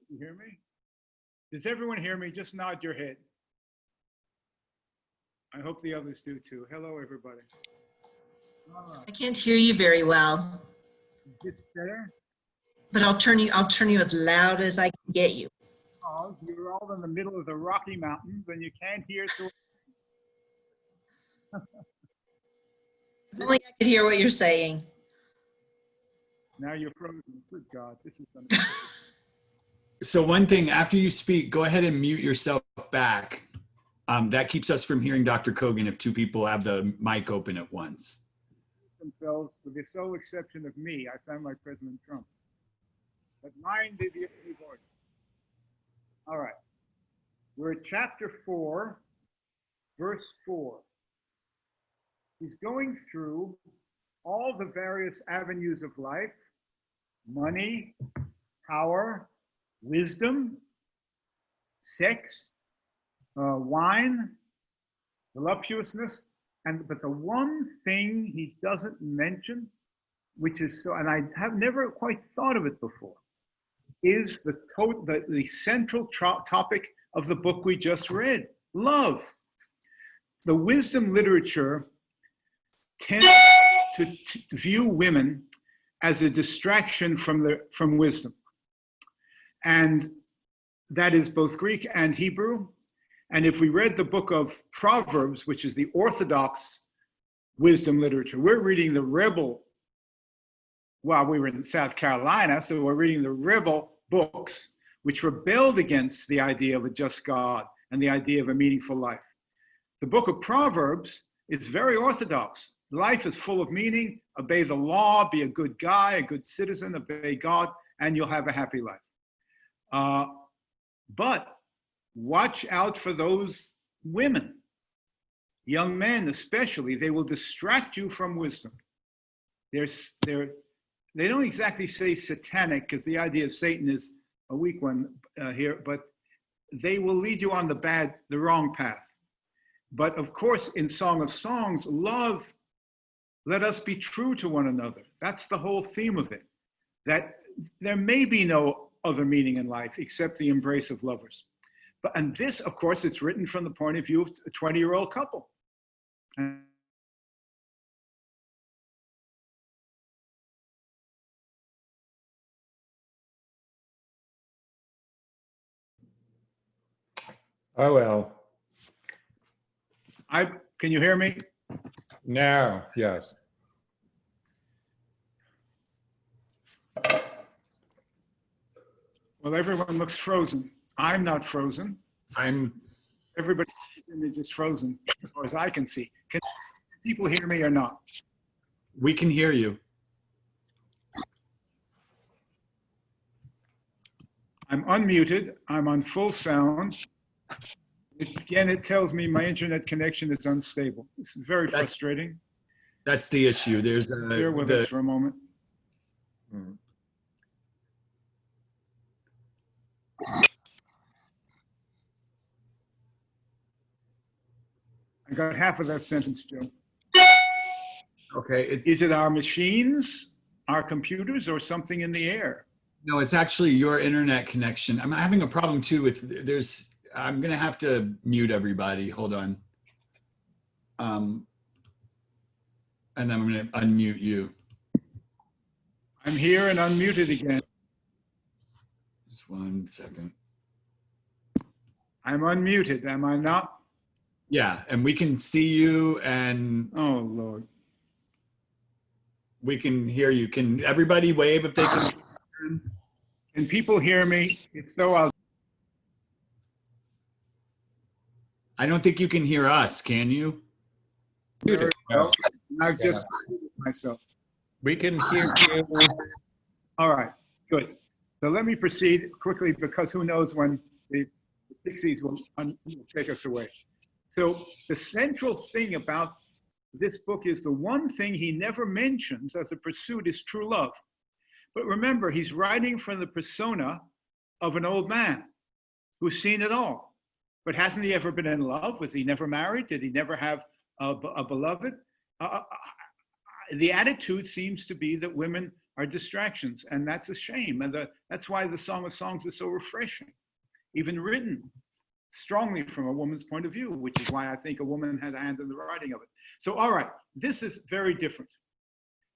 You hear me? Does everyone hear me? Just nod your head. I hope the others do too. Hello, everybody. All right. I can't hear you very well, Is this better? but I'll turn you as loud as I can get you. Oh, you're all in the middle of the Rocky Mountains and you can't hear. If only I could hear what you're saying. Now you're frozen. Good God, this is going to be. So one thing, after you speak, go ahead and mute yourself back. That keeps us from hearing Dr. Kogan if two people have the mic open at once. Themselves, with the sole exception of me, I sound like President Trump. But mine did the voice. All right. We're at chapter 4, verse 4. He's going through all the various avenues of life: money, power, wisdom, sex, wine, voluptuousness, but the one thing he doesn't mention, which is so, and I have never quite thought of it before, is the central topic of the book we just read: love. The wisdom literature tends to view women as a distraction from wisdom. And that is both Greek and Hebrew. And if we read the book of Proverbs, which is the orthodox wisdom literature, we're reading the rebel, well, we were in South Carolina, so we're reading the rebel books, which rebelled against the idea of a just God and the idea of a meaningful life. The book of Proverbs is very orthodox. Life is full of meaning. Obey the law, be a good guy, a good citizen, obey God, and you'll have a happy life. But watch out for those women, young men especially. They will distract you from wisdom. They don't exactly say satanic, because the idea of Satan is a weak one here, but they will lead you on the wrong path. But of course, in Song of Songs, love, let us be true to one another. That's the whole theme of it, that there may be no other meaning in life except the embrace of lovers. And this, of course, it's written from the point of view of a 20-year-old couple. Oh, well. Can you hear me? Now, yes. Well, everyone looks frozen. I'm not frozen. Everybody is just frozen, as far as I can see. Can people hear me or not? We can hear you. I'm unmuted. I'm on full sound. Again, it tells me my internet connection is unstable. This is very frustrating. That's the issue. There's Bear with us for a moment. I got half of that sentence, Joe. Okay. Is it our machines, our computers, or something in the air? No, it's actually your internet connection. I'm having a problem too with, I'm going to have to mute everybody. Hold on. And then I'm going to unmute you. I'm here and unmuted again. Just 1 second. I'm unmuted, am I not? Yeah, and we can see you and oh Lord, we can hear you. Can everybody wave if they can? Can people hear me? If so, I don't think you can hear us, can you? Very well. I've just myself. We can hear you. All right, good. So let me proceed quickly, because who knows when the Pixies will take us away. So the central thing about this book is the one thing he never mentions as a pursuit is true love. But remember, he's writing from the persona of an old man who's seen it all. But hasn't he ever been in love? Was he never married? Did he never have a beloved? The attitude seems to be that women are distractions, and that's a shame. And that's why the Song of Songs is so refreshing, even written strongly from a woman's point of view, which is why I think a woman had a hand in the writing of it. So, all right, this is very different.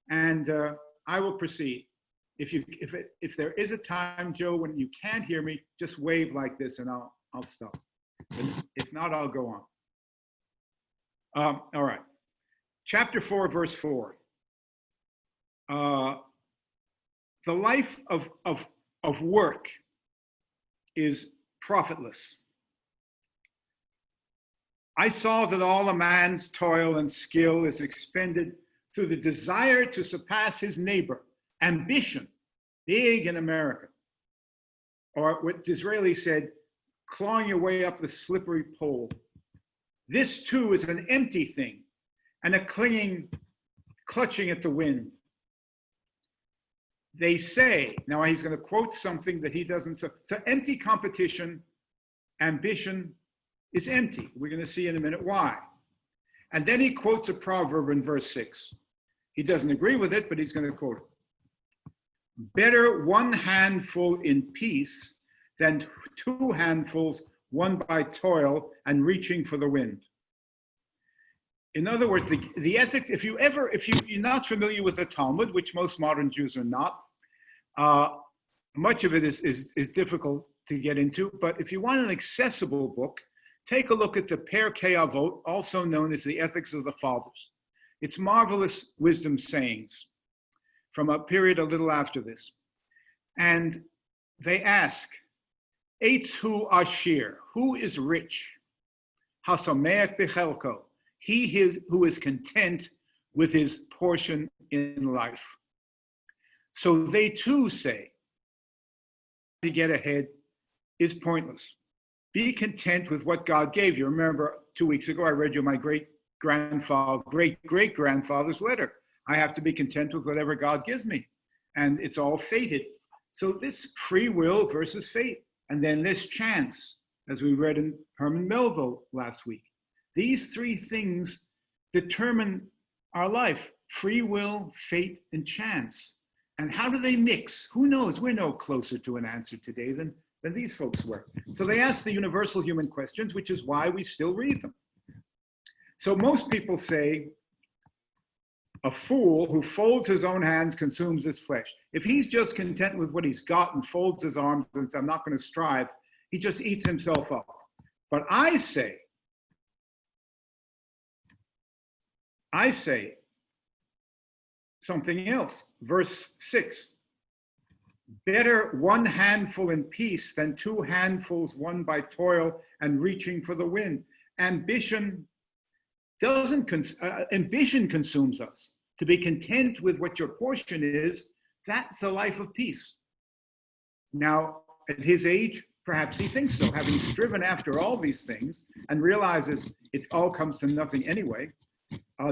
And I will proceed. If there is a time, Joe, when you can't hear me, just wave like this and I'll stop. And if not, I'll go on. All right. Chapter 4, verse 4. The life of work is profitless. I saw that all a man's toil and skill is expended through the desire to surpass his neighbor, ambition, big in America. Or what Disraeli said, clawing your way up the slippery pole. This too is an empty thing and a clutching at the wind. They say, now he's going to quote something that he doesn't, so empty competition, ambition is empty. We're going to see in a minute why. And then he quotes a proverb in verse 6. He doesn't agree with it, but he's going to quote it. Better one handful in peace than two handfuls won by toil and reaching for the wind. In other words, the ethic, if you're not familiar with the Talmud, which most modern Jews are not, much of it is difficult to get into, but if you want an accessible book, take a look at the Pirkei Avot, also known as the Ethics of the Fathers. It's marvelous wisdom sayings from a period a little after this. And they ask, Eitz hu ashir, who is rich? Hasameach b'chelko, who is content with his portion in life. So they too say, to get ahead is pointless. Be content with what God gave you. Remember, 2 weeks ago, I read you my great-great-grandfather's letter. I have to be content with whatever God gives me. And it's all fated. So this free will versus fate. And then this chance, as we read in Herman Melville last week. These three things determine our life: free will, fate, and chance. And how do they mix? Who knows? We're no closer to an answer today than these folks were. So they ask the universal human questions, which is why we still read them. So most people say, a fool who folds his own hands consumes his flesh. If he's just content with what he's got and folds his arms and says, I'm not going to strive, he just eats himself up. But I say something else. Verse 6. Better one handful in peace than two handfuls won by toil and reaching for the wind. Ambition consumes us. To be content with what your portion is, that's a life of peace. Now, at his age, perhaps he thinks so, having striven after all these things and realizes it all comes to nothing anyway.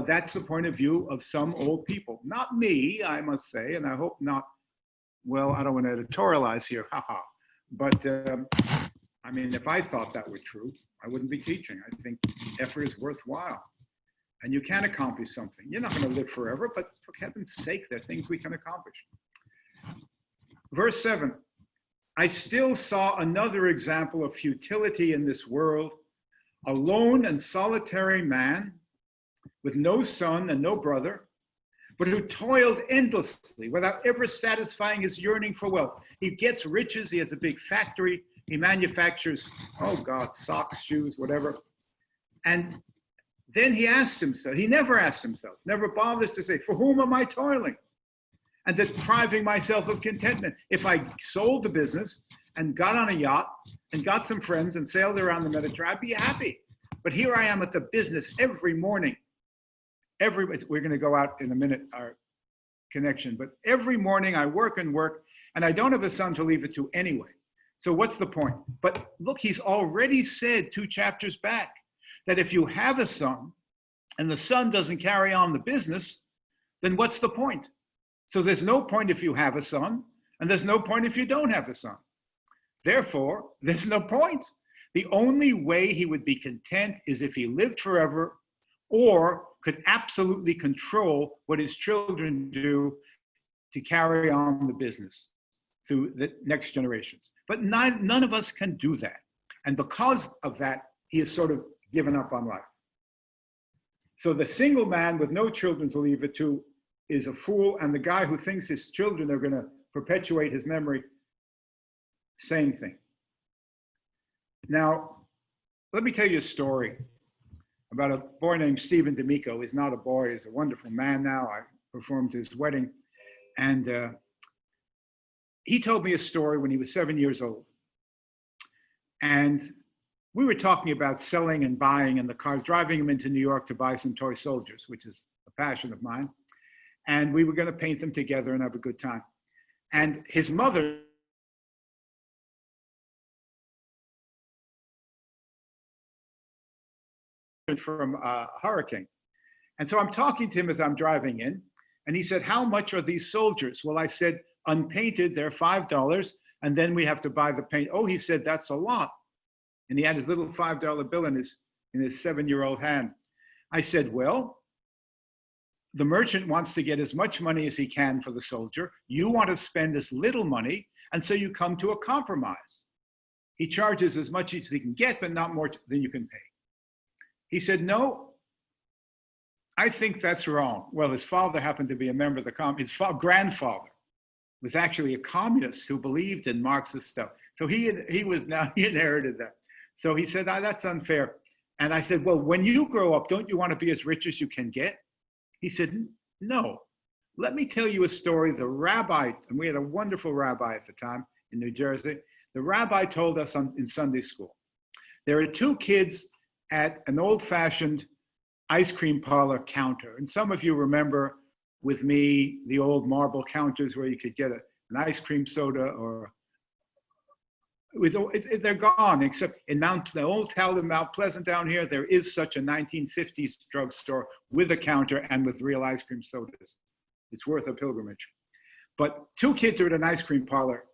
That's the point of view of some old people. Not me, I must say, and I hope not. Well, I don't want to editorialize here, haha. But I mean, if I thought that were true, I wouldn't be teaching. I think effort is worthwhile. And you can accomplish something. You're not going to live forever, but for heaven's sake, there are things we can accomplish. Verse 7, I still saw another example of futility in this world. A lone and solitary man with no son and no brother, but who toiled endlessly without ever satisfying his yearning for wealth. He gets riches, he has a big factory, he manufactures, oh God, socks, shoes, whatever. And then he asks himself, he never asks himself, never bothers to say, for whom am I toiling? And depriving myself of contentment. If I sold the business and got on a yacht and got some friends and sailed around the Mediterranean, I'd be happy. But here I am at the business every morning. We're going to go out in a minute, our connection, but every morning I work and work, and I don't have a son to leave it to anyway. So what's the point? But look, he's already said 2 chapters back that if you have a son and the son doesn't carry on the business, then what's the point? So there's no point if you have a son, and there's no point if you don't have a son. Therefore, there's no point. The only way he would be content is if he lived forever or could absolutely control what his children do to carry on the business through the next generations. But none of us can do that. And because of that, he has sort of given up on life. So the single man with no children to leave it to is a fool, and the guy who thinks his children are going to perpetuate his memory, same thing. Now, let me tell you a story about a boy named Stephen D'Amico. He's not a boy, he's a wonderful man now. I performed his wedding. And he told me a story when he was 7 years old. And we were talking about selling and buying in the cars, driving him into New York to buy some toy soldiers, which is a passion of mine. And we were going to paint them together and have a good time. And his mother from a hurricane. And so I'm talking to him as I'm driving in, and he said, "How much are these soldiers?" Well, I said, "Unpainted, they're $5, and then we have to buy the paint." "Oh," he said, "that's a lot." And he had his little $5 bill in his 7-year-old hand. I said, "Well, the merchant wants to get as much money as he can for the soldier. You want to spend as little money, and so you come to a compromise. He charges as much as he can get, but not more than you can pay." He said, "No, I think that's wrong." Well, his father happened to be a member of the his grandfather was actually a communist who believed in Marxist stuff. So he inherited that. So he said, "That's unfair." And I said, "Well, when you grow up, don't you want to be as rich as you can get?" He said, "No. Let me tell you a story." The rabbi, and we had a wonderful rabbi at the time in New Jersey, the rabbi told us in Sunday school, there are two kids at an old-fashioned ice cream parlor counter. And some of you remember with me the old marble counters where you could get an ice cream soda, or they're gone, except in the old town of Mount Pleasant down here, there is such a 1950s drugstore with a counter and with real ice cream sodas. It's worth a pilgrimage. But two kids are at an ice cream parlor,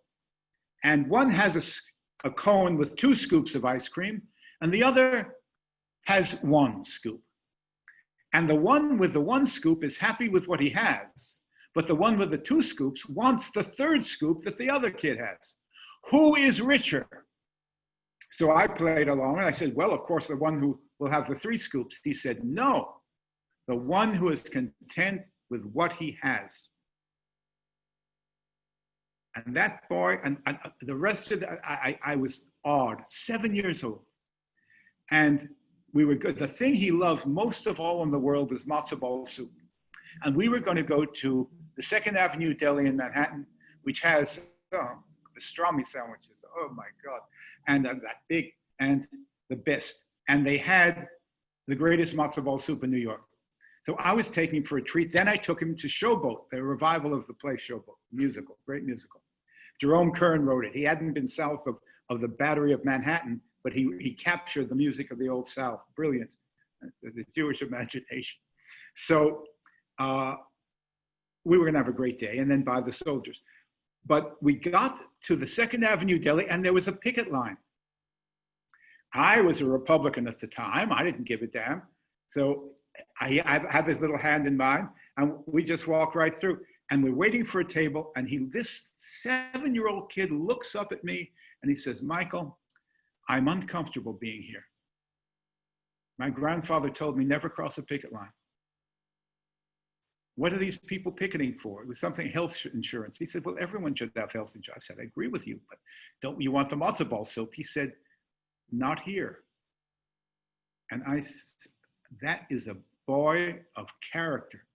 and one has a cone with 2 scoops of ice cream, and the other has 1 scoop. And the one with the 1 scoop is happy with what he has, but the one with the 2 scoops wants the 3rd scoop that the other kid has. Who is richer? So I played along and I said, "Well, of course, the one who will have the 3 scoops." He said, "No, the one who is content with what he has." And that boy, and the rest of I was awed, 7 years old. And we were good. The thing he loves most of all in the world was matzo ball soup. And we were going to go to the 2nd Avenue Deli in Manhattan, which has pastrami sandwiches. Oh my God. And that big, and the best. And they had the greatest matzo ball soup in New York. So I was taking him for a treat. Then I took him to Showboat, the revival of the play Showboat, musical, great musical. Jerome Kern wrote it. He hadn't been south of the Battery of Manhattan, but he captured the music of the Old South. Brilliant, the Jewish imagination. So we were going to have a great day and then buy the soldiers. But we got to the 2nd Avenue Deli and there was a picket line. I was a Republican at the time. I didn't give a damn. So I have his little hand in mine and we just walk right through. And we're waiting for a table, and this 7-year-old kid looks up at me and he says, "Michael, I'm uncomfortable being here. My grandfather told me never cross a picket line. What are these people picketing for?" It was something health insurance. He said, "Well, everyone should have health insurance." I said, "I agree with you, but don't you want the matzo ball soup?" He said, "Not here." And that is a boy of character.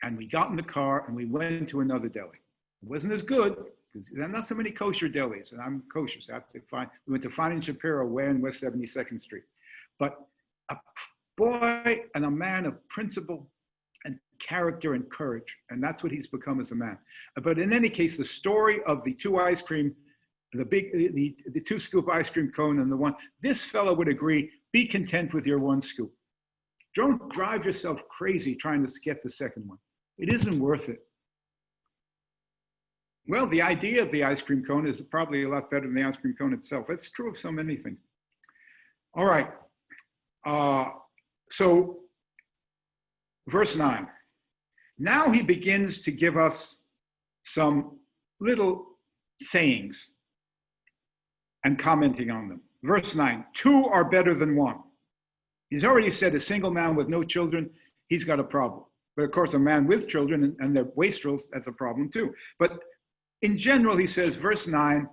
And we got in the car and we went to another deli. It wasn't as good, because there are not so many kosher delis, and I'm kosher, so I have to find. We went to Fine and Shapiro, way in West 72nd Street. But a boy and a man of principle and character and courage, and that's what he's become as a man. But in any case, the story of the 2 ice cream, the 2 scoop ice cream cone and the 1, this fellow would agree, be content with your 1 scoop. Don't drive yourself crazy trying to get the 2nd one. It isn't worth it. Well, the idea of the ice cream cone is probably a lot better than the ice cream cone itself. That's true of so many things. All right. So verse 9. Now he begins to give us some little sayings and commenting on them. Verse 9, 2 are better than 1. He's already said a single man with no children, he's got a problem. But of course, a man with children and they're wastrels, that's a problem too. But in general, he says, verse 9,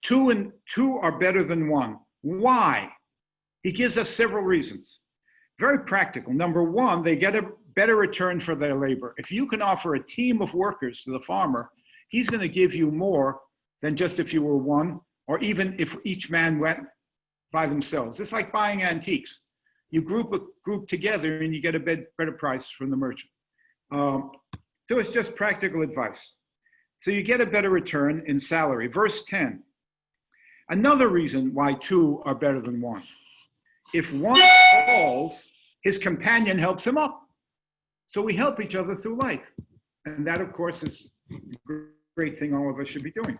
2 are better than 1. Why? He gives us several reasons. Very practical. Number 1, they get a better return for their labor. If you can offer a team of workers to the farmer, he's going to give you more than just if you were one, or even if each man went by themselves. It's like buying antiques. You group together and you get a better price from the merchant. So it's just practical advice. So you get a better return in salary. Verse 10, another reason why 2 are better than 1. If one falls, his companion helps him up. So we help each other through life. And that, of course, is a great thing all of us should be doing.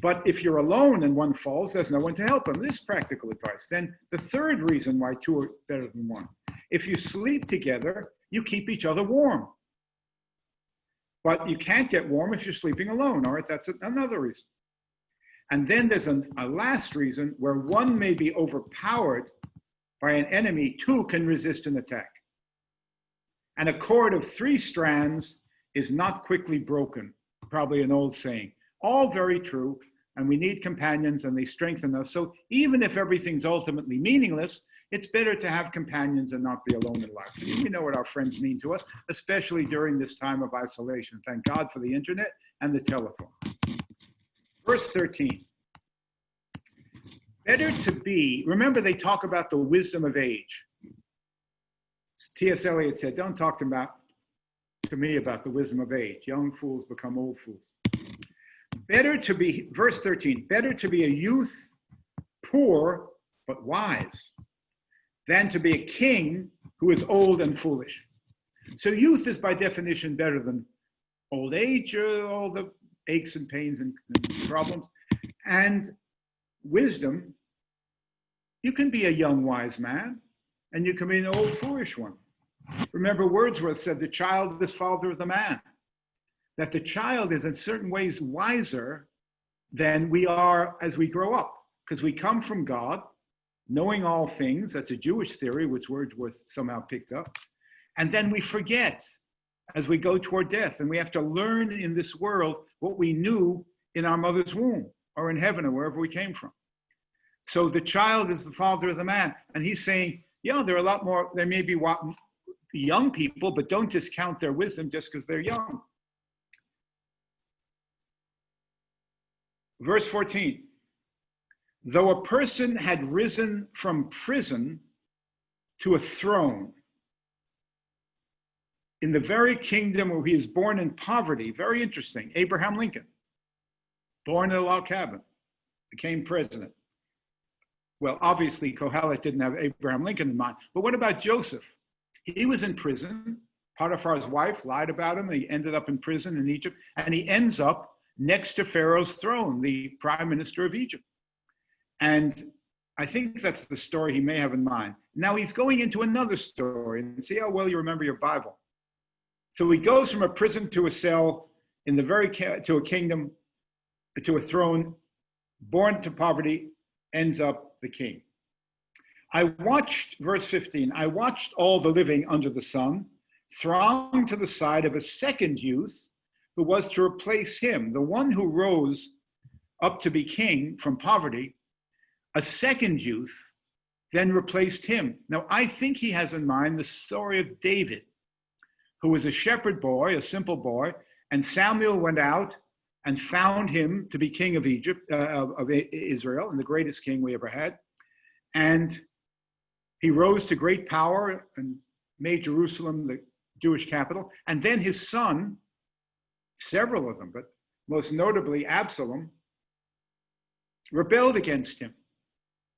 But if you're alone and one falls, there's no one to help him. This is practical advice. Then the third reason why 2 are better than 1. If you sleep together, you keep each other warm. But you can't get warm if you're sleeping alone. All right, that's another reason. And then there's a last reason where 1 may be overpowered by an enemy, 2 can resist an attack. And a cord of 3 strands is not quickly broken, probably an old saying. All very true, and we need companions and they strengthen us. So even if everything's ultimately meaningless, it's better to have companions and not be alone in life. And we know what our friends mean to us, especially during this time of isolation. Thank God for the internet and the telephone. Verse 13. Better to be, remember they talk about the wisdom of age. T.S. Eliot said, don't talk to me about the wisdom of age. Young fools become old fools. Better to be, verse 13, better to be a youth, poor, but wise, than to be a king who is old and foolish. So youth is by definition better than old age, all the aches and pains and problems. And wisdom, you can be a young wise man, and you can be an old foolish one. Remember Wordsworth said, the child is father of the man. That the child is in certain ways wiser than we are as we grow up, because we come from God, knowing all things. That's a Jewish theory, which Wordsworth somehow picked up. And then we forget as we go toward death, and we have to learn in this world what we knew in our mother's womb or in heaven or wherever we came from. So the child is the father of the man. And he's saying, yeah, there are a lot more, there may be young people, but don't discount their wisdom just because they're young. Verse 14, though a person had risen from prison to a throne, in the very kingdom where he is born in poverty, very interesting, Abraham Lincoln, born in a log cabin, became president. Well, obviously, Kohelet didn't have Abraham Lincoln in mind, but what about Joseph? He was in prison. Potiphar's wife lied about him. He ended up in prison in Egypt, and he ends up next to Pharaoh's throne, the prime minister of Egypt. And I think that's the story he may have in mind. Now he's going into another story, and see how well you remember your Bible. So he goes from a prison to a cell, to a kingdom, to a throne, born to poverty, ends up the king. I watched, verse 15, I watched all the living under the sun throng to the side of a second youth who was to replace him, the one who rose up to be king from poverty. A second youth then replaced him. Now, I think he has in mind the story of David, who was a shepherd boy, a simple boy, and Samuel went out and found him to be king of Egypt, of Israel, and the greatest king we ever had. And he rose to great power and made Jerusalem the Jewish capital. And then his son, several of them, but most notably Absalom, rebelled against him,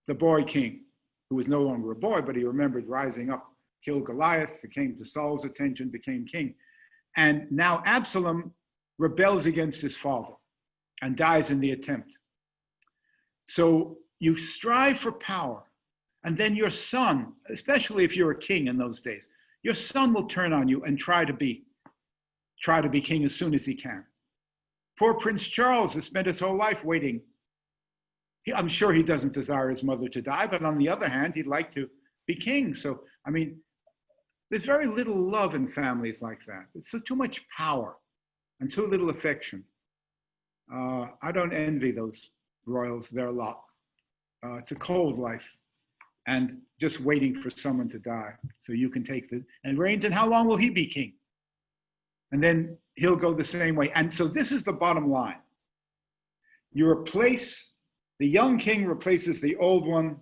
the boy king, who was no longer a boy, but he remembered rising up, killed Goliath, came to Saul's attention, became king. And now Absalom rebels against his father and dies in the attempt. So you strive for power, and then your son, especially if you're a king in those days, your son will turn on you and try to be try to be king as soon as he can. Poor Prince Charles has spent his whole life waiting. I'm sure he doesn't desire his mother to die, but on the other hand, he'd like to be king. So, I mean, there's very little love in families like that. It's too much power and too little affection. I don't envy those royals, their lot. It's a cold life, and just waiting for someone to die so you can take the and reigns. And how long will he be king? And then he'll go the same way. And so this is the bottom line. You replace, the young king replaces the old one.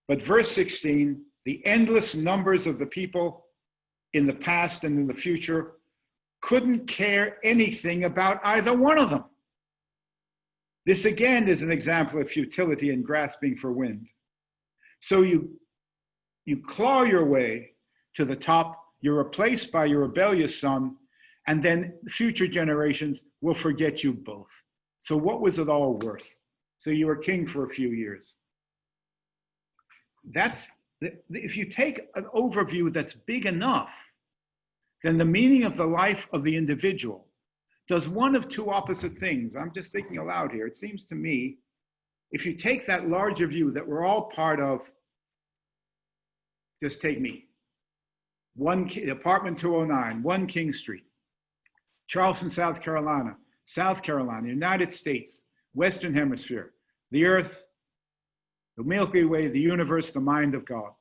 But verse 16, the endless numbers of the people in the past and in the future couldn't care anything about either one of them. This again is an example of futility and grasping for wind. So you claw your way to the top, you're replaced by your rebellious son, and then future generations will forget you both. So what was it all worth? So you were king for a few years. If you take an overview that's big enough, then the meaning of the life of the individual does one of two opposite things. I'm just thinking aloud here. It seems to me, if you take that larger view that we're all part of, just take me. Apartment 209, 1 King Street, Charleston, South Carolina, United States, Western Hemisphere, the earth, the Milky Way, the universe, the mind of God.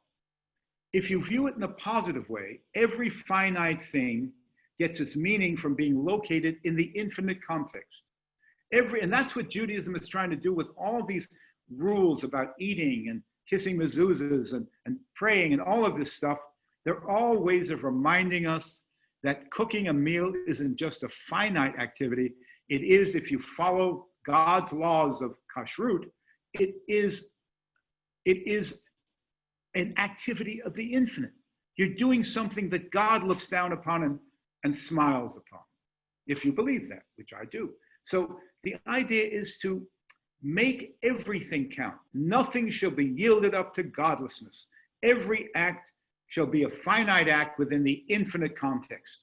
If you view it in a positive way, every finite thing gets its meaning from being located in the infinite context. And that's what Judaism is trying to do with all these rules about eating and kissing mezuzahs and praying and all of this stuff. They're all ways of reminding us that cooking a meal isn't just a finite activity. It is, if you follow God's laws of kashrut, it is an activity of the infinite. You're doing something that God looks down upon and smiles upon, if you believe that, which I do. So the idea is to make everything count. Nothing shall be yielded up to godlessness. Every act shall be a finite act within the infinite context.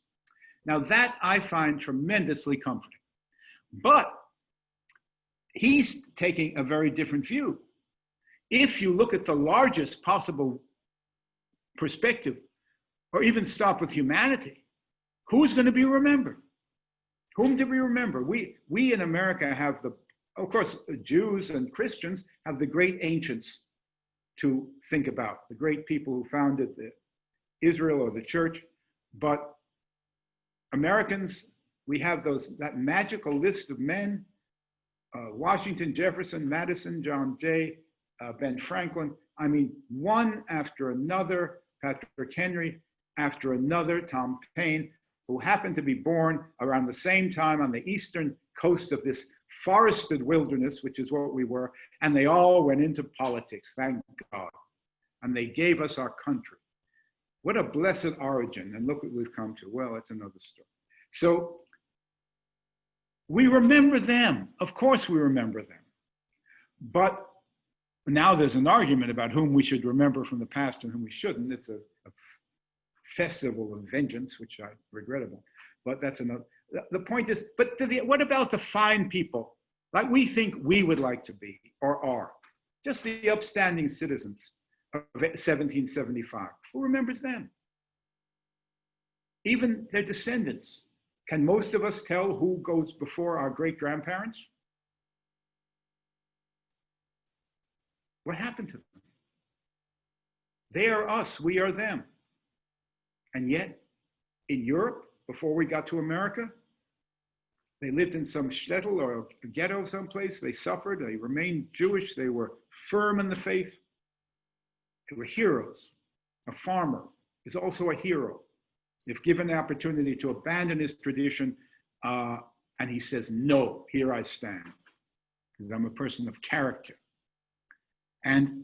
Now that I find tremendously comforting. But he's taking a very different view. If you look at the largest possible perspective, or even stop with humanity, who's going to be remembered? Whom do we remember? We in America have of course, Jews and Christians have the great ancients to think about, the great people who founded Israel or the church. But Americans, we have that magical list of men, Washington, Jefferson, Madison, John Jay, Ben Franklin. I mean, one after another, Patrick Henry after another, Tom Paine, who happened to be born around the same time on the eastern coast of this forested wilderness, which is what we were, and they all went into politics, thank God. And they gave us our country. What a blessed origin, and look what we've come to. Well, it's another story. So we remember them. Of course we remember them. But now there's an argument about whom we should remember from the past and whom we shouldn't. It's a festival of vengeance, which I regrettable. But that's another. The point is, but what about the fine people like we think we would like to be or are? Just the upstanding citizens of 1775. Who remembers them? Even their descendants. Can most of us tell who goes before our great-grandparents? What happened to them? They are us, we are them. And yet, in Europe, before we got to America, they lived in some shtetl or a ghetto someplace. They suffered, they remained Jewish, they were firm in the faith. They were heroes. A farmer is also a hero if given the opportunity to abandon his tradition, and he says, no, here I stand, because I'm a person of character. And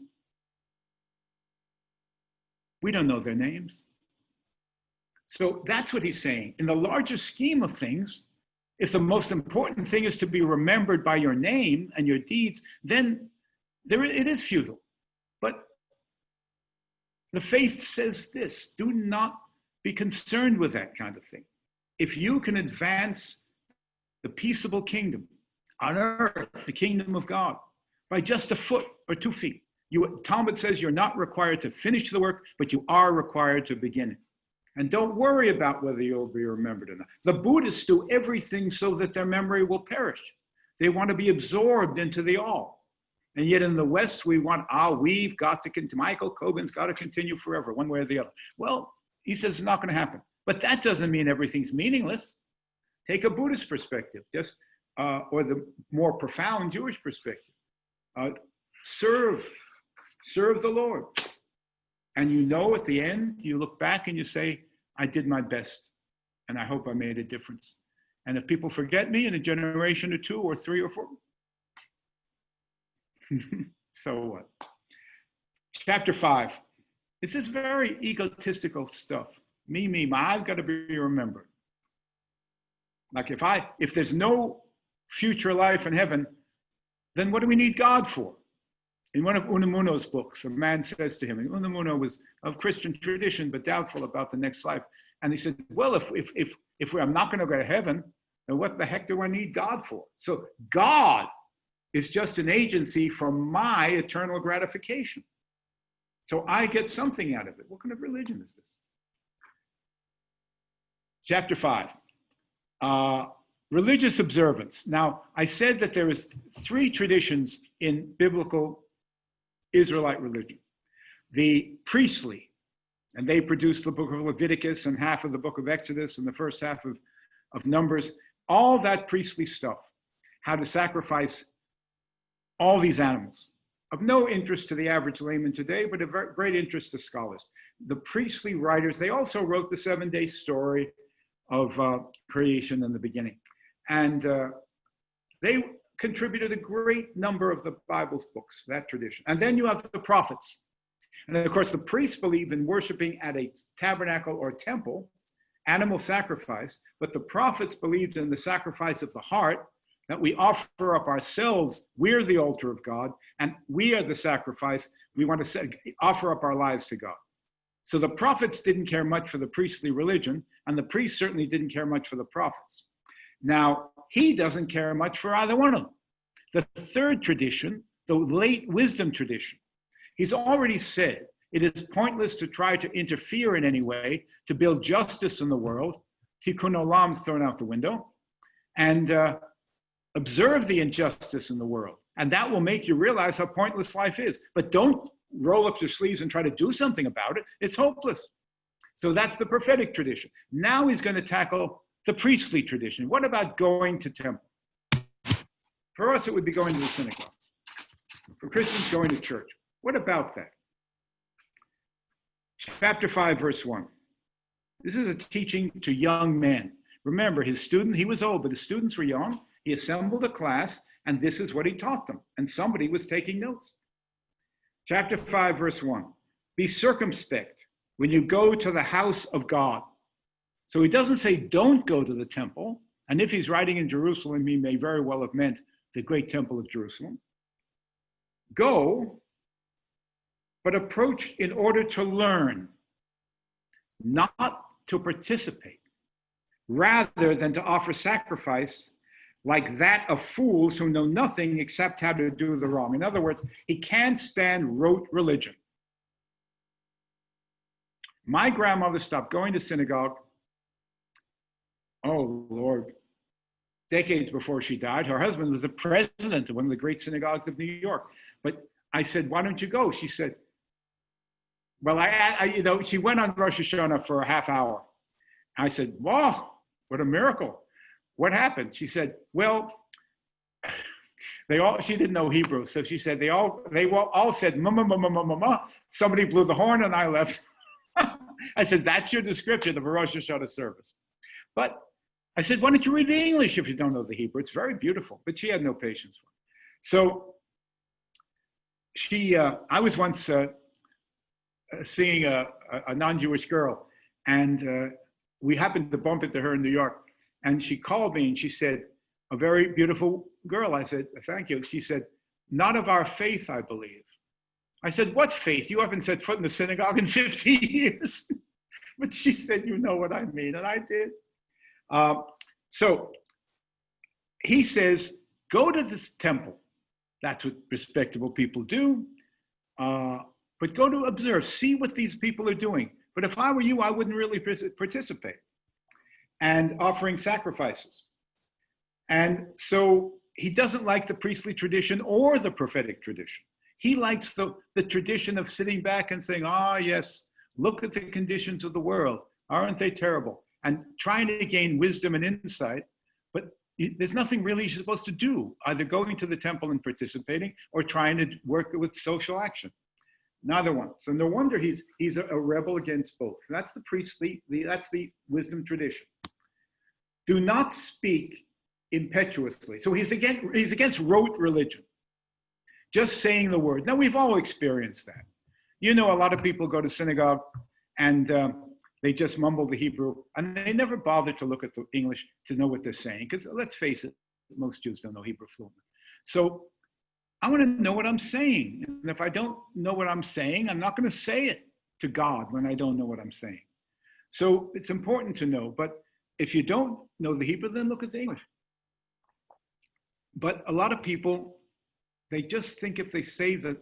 we don't know their names. So that's what he's saying. In the larger scheme of things, if the most important thing is to be remembered by your name and your deeds, then it is futile. But the faith says this: do not be concerned with that kind of thing. if you can advance the peaceable kingdom on earth, the kingdom of God, by just a foot or 2 feet, Talmud says you're not required to finish the work, but you are required to begin it. And don't worry about whether you'll be remembered or not. The Buddhists do everything so that their memory will perish. They want to be absorbed into the all. And yet in the West, we want, we've got to continue, Michael Coben's got to continue forever, one way or the other. Well, he says it's not going to happen. But that doesn't mean everything's meaningless. Take a Buddhist perspective, or the more profound Jewish perspective. Serve the Lord. And you know at the end, you look back and you say, I did my best, and I hope I made a difference. And if people forget me in a generation or 2 or 3 or 4, so what? Chapter 5. This is very egotistical stuff. Me, I've got to be remembered. Like if there's no future life in heaven, then what do we need God for? In one of Unamuno's books, a man says to him, and Unamuno was of Christian tradition, but doubtful about the next life. And he said, well, if I'm not going to go to heaven, then what the heck do I need God for? So God is just an agency for my eternal gratification. So I get something out of it. What kind of religion is this? Chapter 5, religious observance. Now, I said that there is 3 traditions in biblical Israelite religion. The priestly, and they produced the book of Leviticus and half of the book of Exodus and the first half of Numbers, all that priestly stuff, how to sacrifice all these animals, of no interest to the average layman today, but of great interest to scholars. The priestly writers, they also wrote the 7-day story of creation in the beginning. And they contributed a great number of the Bible's books, that tradition. And then you have the prophets. And of course, the priests believe in worshiping at a tabernacle or temple, animal sacrifice, but the prophets believed in the sacrifice of the heart, that we offer up ourselves. We're the altar of God, and we are the sacrifice. We want to offer up our lives to God. So the prophets didn't care much for the priestly religion, and the priests certainly didn't care much for the prophets. Now, he doesn't care much for either one of them. The third tradition, the late wisdom tradition, he's already said it is pointless to try to interfere in any way to build justice in the world. Tikkun olam's thrown out the window. And observe the injustice in the world. And that will make you realize how pointless life is. But don't roll up your sleeves and try to do something about it. It's hopeless. So that's the prophetic tradition. Now he's going to tackle the priestly tradition. What about going to temple? For us, it would be going to the synagogue. For Christians, going to church. What about that? Chapter 5, verse 1. This is a teaching to young men. Remember, he was old, but his students were young. He assembled a class, and this is what he taught them. And somebody was taking notes. Chapter 5, verse 1. Be circumspect when you go to the house of God. So he doesn't say don't go to the temple. And if he's writing in Jerusalem, he may very well have meant the great temple of Jerusalem. Go, but approach in order to learn, not to participate, rather than to offer sacrifice like that of fools who know nothing except how to do the wrong. In other words, he can't stand rote religion. My grandmother stopped going to synagogue, oh Lord, decades before she died. Her husband was the president of one of the great synagogues of New York. But I said, why don't you go? She said, well, she went on Rosh Hashanah for a half hour. I said, wow, what a miracle. What happened? She said, well, she didn't know Hebrew. So she said, they all said, ma, ma, ma, ma, ma, ma, ma. Somebody blew the horn and I left. I said, that's your description of a Rosh Hashanah service. But I said, why don't you read the English if you don't know the Hebrew? It's very beautiful. But she had no patience for it. So I was once seeing a non-Jewish girl, and we happened to bump into her in New York. And she called me and she said, a very beautiful girl. I said, thank you. She said, not of our faith, I believe. I said, what faith? You haven't set foot in the synagogue in 50 years. But she said, you know what I mean. And I did. So he says, go to this temple. That's what respectable people do. But go to observe, see what these people are doing. But if I were you, I wouldn't really participate. And offering sacrifices. And so he doesn't like the priestly tradition or the prophetic tradition. He likes the tradition of sitting back and saying, yes, look at the conditions of the world. Aren't they terrible? And trying to gain wisdom and insight. But there's nothing really you're supposed to do, either going to the temple and participating or trying to work with social action. Neither one. So no wonder he's a rebel against both. That's the priestly, that's the wisdom tradition. Do not speak impetuously. So he's against rote religion. Just saying the word. Now we've all experienced that. You know, a lot of people go to synagogue and they just mumble the Hebrew and they never bother to look at the English to know what they're saying. Because let's face it, most Jews don't know Hebrew fluently. So I want to know what I'm saying. And if I don't know what I'm saying, I'm not going to say it to God when I don't know what I'm saying. So it's important to know. But if you don't know the Hebrew, then look at the English. But a lot of people, they just think if they say that,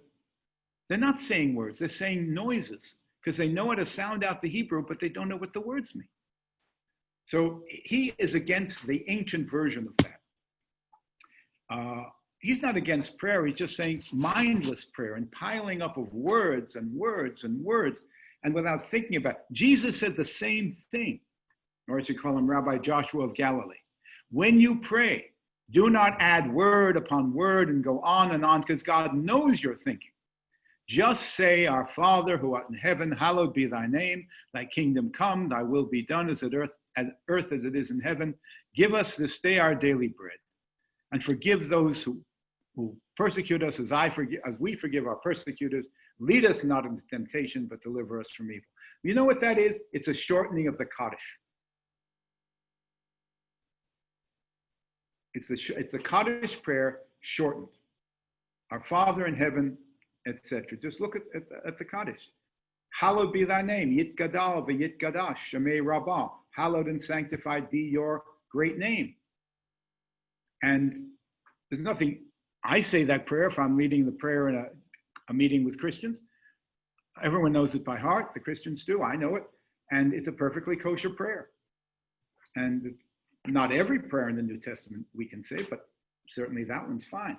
they're not saying words, they're saying noises, because they know how to sound out the Hebrew, but they don't know what the words mean. So he is against the ancient version of that. He's not against prayer, he's just saying mindless prayer and piling up of words and words and words, and without thinking about it. Jesus said the same thing, or as you call him, Rabbi Joshua of Galilee. When you pray, do not add word upon word and go on, because God knows your thinking. Just say, our Father who art in heaven, hallowed be thy name. Thy kingdom come, thy will be done as on earth as it is in heaven. Give us this day our daily bread. And forgive those who persecute us as we forgive our persecutors. Lead us not into temptation, but deliver us from evil. You know what that is? It's a shortening of the Kaddish. It's the Kaddish prayer shortened. Our Father in heaven, etc. Just look at the Kaddish. Hallowed be thy name. Yit gadal v'yit gadash shemei rabbah. Hallowed and sanctified be your great name. And there's nothing, I say that prayer if I'm leading the prayer in a meeting with Christians. Everyone knows it by heart. The Christians do. I know it. And it's a perfectly kosher prayer. And not every prayer in the New Testament we can say, but certainly that one's fine.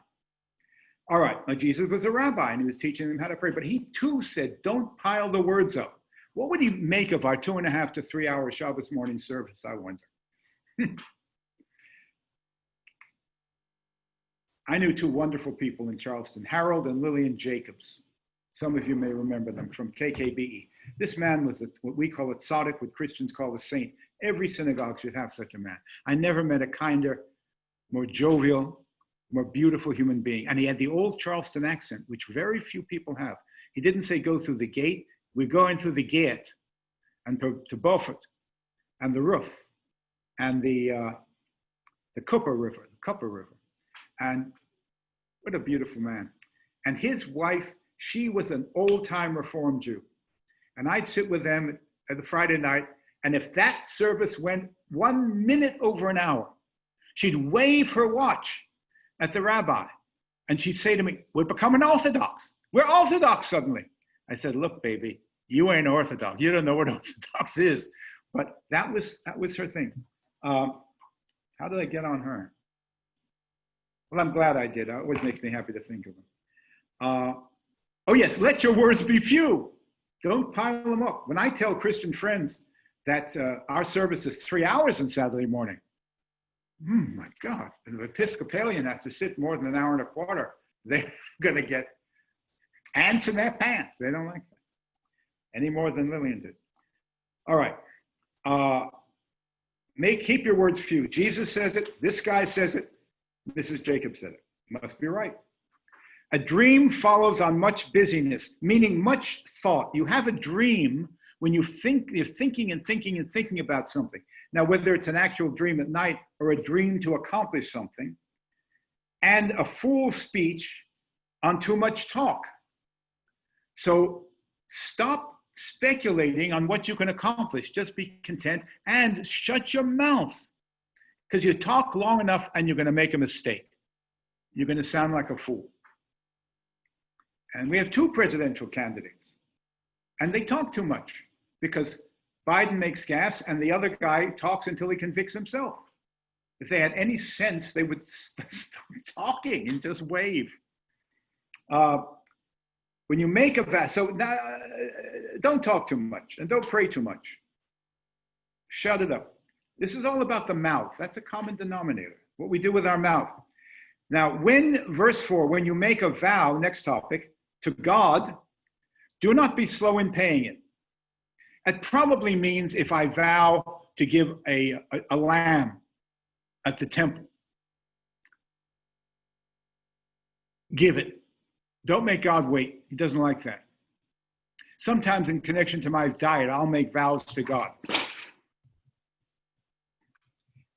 All right, now Jesus was a rabbi and he was teaching them how to pray, but he too said, don't pile the words up. What would he make of our 2.5 to 3 hour Shabbos morning service, I wonder? I knew two wonderful people in Charleston, Harold and Lillian Jacobs. Some of you may remember them from KKBE. This man was what we call a tzaddik, what Christians call a saint. Every synagogue should have such a man. I never met a kinder, more jovial, more beautiful human being. And he had the old Charleston accent, which very few people have. He didn't say go through the gate. We're going through the gate and to Beaufort and the roof and the Cooper River, And what a beautiful man. And his wife, she was an old-time Reform Jew. And I'd sit with them at the Friday night, and if that service went 1 minute over an hour, she'd wave her watch at the rabbi, and she'd say to me, we're becoming Orthodox. We're Orthodox suddenly. I said, look, baby, you ain't Orthodox. You don't know what Orthodox is. But that was her thing. How did I get on her? Well, I'm glad I did. It always makes me happy to think of them. Oh yes, let your words be few. Don't pile them up. When I tell Christian friends that our service is 3 hours on Saturday morning, my God, an Episcopalian has to sit more than an hour and a quarter. They're going to get ants in their pants. They don't like that any more than Lillian did. All right. Keep your words few. Jesus says it. This guy says it. Mrs. Jacob said it. Must be right. A dream follows on much busyness, meaning much thought. You have a dream when you're thinking and thinking and thinking about something. Now, whether it's an actual dream at night or a dream to accomplish something, and a fool's speech on too much talk. So stop speculating on what you can accomplish. Just be content and shut your mouth Because you talk long enough and you're going to make a mistake. You're going to sound like a fool. And we have two presidential candidates. And they talk too much because Biden makes gas and the other guy talks until he convicts himself. If they had any sense, they would stop talking and just wave. When you make a vow, so now, don't talk too much and don't pray too much. Shut it up. This is all about the mouth. That's a common denominator, what we do with our mouth. Now, verse 4, when you make a vow, next topic, to God, do not be slow in paying it. It probably means if I vow to give a lamb at the temple, give it. Don't make God wait. He doesn't like that. Sometimes in connection to my diet, I'll make vows to God.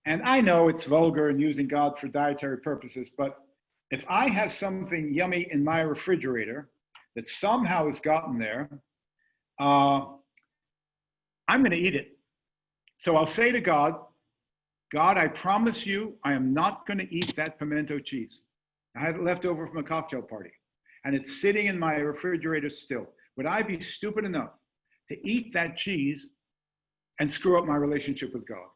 And I know it's vulgar and using God for dietary purposes, but if I have something yummy in my refrigerator that somehow has gotten there, I'm going to eat it. So I'll say to God, God, I promise you, I am not going to eat that pimento cheese. I had it left over from a cocktail party, and it's sitting in my refrigerator still. Would I be stupid enough to eat that cheese and screw up my relationship with God?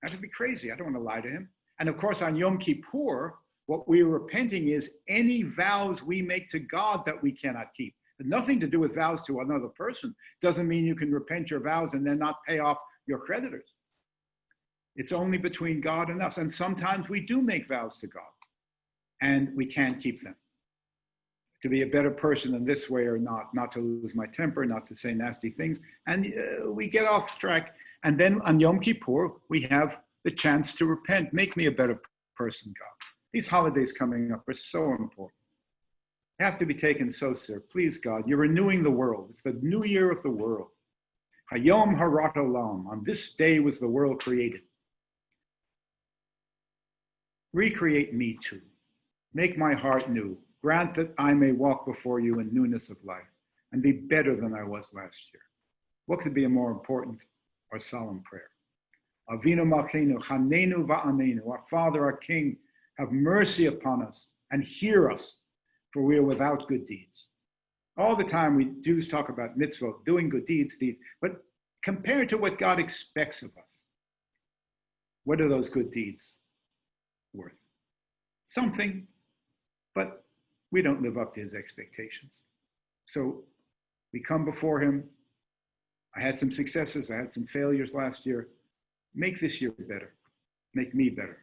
That would be crazy. I don't want to lie to him. And of course, on Yom Kippur, what we are repenting is any vows we make to God that we cannot keep. It has nothing to do with vows to another person. Doesn't mean you can repent your vows and then not pay off your creditors. It's only between God and us. And sometimes we do make vows to God and we can't keep them. To be a better person in this way or not to lose my temper, not to say nasty things. And we get off track. And then on Yom Kippur, we have the chance to repent. Make me a better person, God. These holidays coming up are so important. They have to be taken so serious. Please, God, you're renewing the world. It's the new year of the world. Hayom Harat Olam. On this day was the world created. Recreate me too. Make my heart new. Grant that I may walk before you in newness of life and be better than I was last year. What could be a more important or solemn prayer? Avinu Malkeinu, Chanenu Va'anenu, our Father, our King, have mercy upon us and hear us, for we are without good deeds. All the time we Jews talk about mitzvot, doing good deeds, but compared to what God expects of us, what are those good deeds worth? Something, but we don't live up to his expectations. So we come before him. I had some successes, I had some failures last year. Make this year better. Make me better,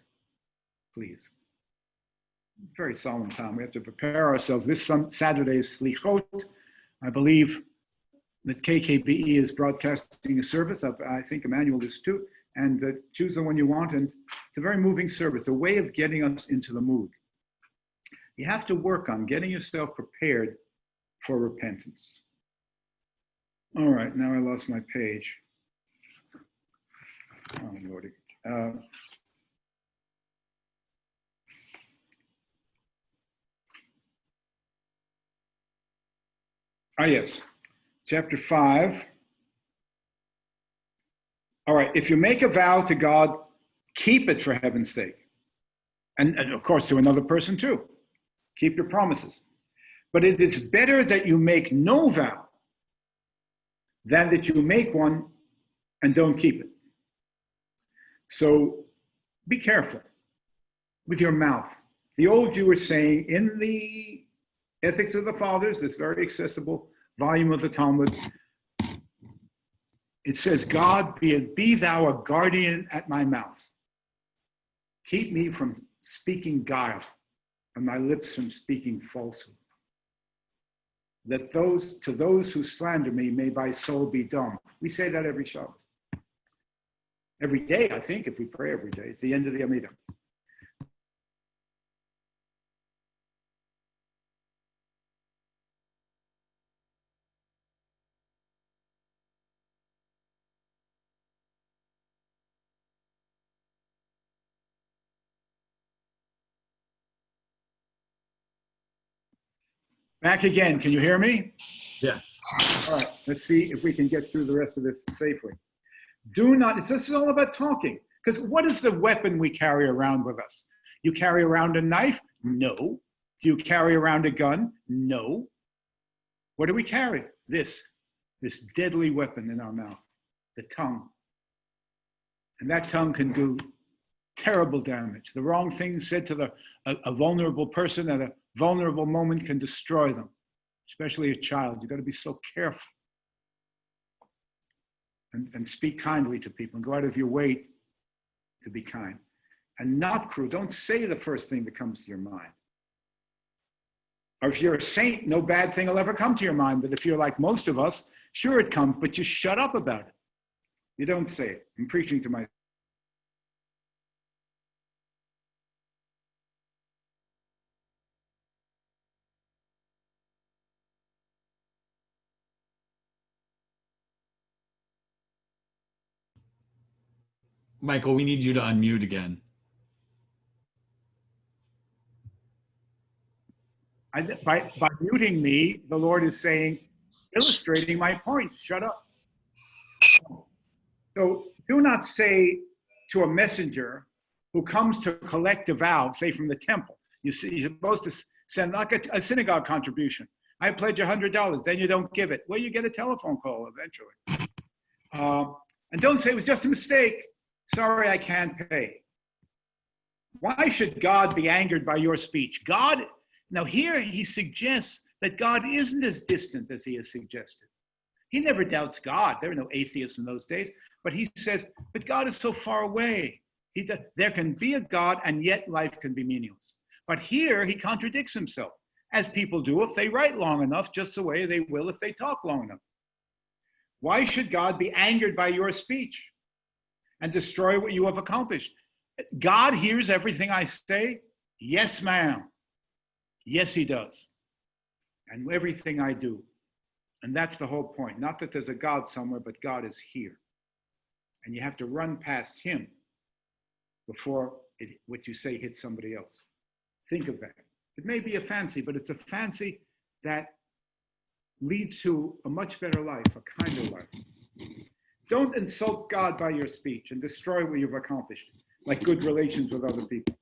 please. Very solemn time. We have to prepare ourselves. This Saturday is Slichot. I believe that KKBE is broadcasting a service. I think Emanu-El is too. And choose the one you want. And it's a very moving service, a way of getting us into the mood. You have to work on getting yourself prepared for repentance. All right, now I lost my page. Oh, Lordy. Yes, chapter 5. All right, if you make a vow to God, keep it for heaven's sake. And of course, to another person too. Keep your promises. But it is better that you make no vow than that you make one and don't keep it. So be careful with your mouth. The old Jewish saying in the Ethics of the Fathers, this very accessible volume of the Talmud, it says, God, be thou a guardian at my mouth. Keep me from speaking guile and my lips from speaking falsehood. That to those who slander me, may my soul be dumb. We say that every Shabbat. Every day, I think, if we pray every day. It's the end of the Amidah. Back again. Can you hear me? Yes. All right. Let's see if we can get through the rest of this safely. Do not, this is all about talking, Because what is the weapon we carry around with us? You carry around a knife? No. Do you carry around a gun? No. What do we carry? This deadly weapon in our mouth, the tongue. And that tongue can do terrible damage. The wrong thing said to a vulnerable person at a vulnerable moment can destroy them, especially a child. You've got to be so careful. And speak kindly to people and go out of your way to be kind. And not cruel. Don't say the first thing that comes to your mind. Or if you're a saint, no bad thing will ever come to your mind. But if you're like most of us, sure it comes, but you shut up about it. You don't say it. I'm preaching to my Michael, we need you to unmute again. by muting me, the Lord is saying, illustrating my point, shut up. So do not say to a messenger who comes to collect a vow, say from the temple. You see, you're supposed to send like a synagogue contribution. I pledge $100, then you don't give it. Well, you get a telephone call eventually. And don't say it was just a mistake. Sorry, I can't pay. Why should God be angered by your speech? God, now here he suggests that God isn't as distant as he has suggested. He never doubts God. There were no atheists in those days. But he says, but God is so far away. There can be a God and yet life can be meaningless. But here he contradicts himself, as people do if they write long enough, just the way they will if they talk long enough. Why should God be angered by your speech and destroy what you have accomplished? God hears everything I say. Yes, ma'am. Yes, he does. And everything I do. And that's the whole point. Not that there's a God somewhere, but God is here. And you have to run past him before what you say hits somebody else. Think of that. It may be a fancy, but it's a fancy that leads to a much better life, a kinder life. Don't insult God by your speech and destroy what you've accomplished, like good relations with other people.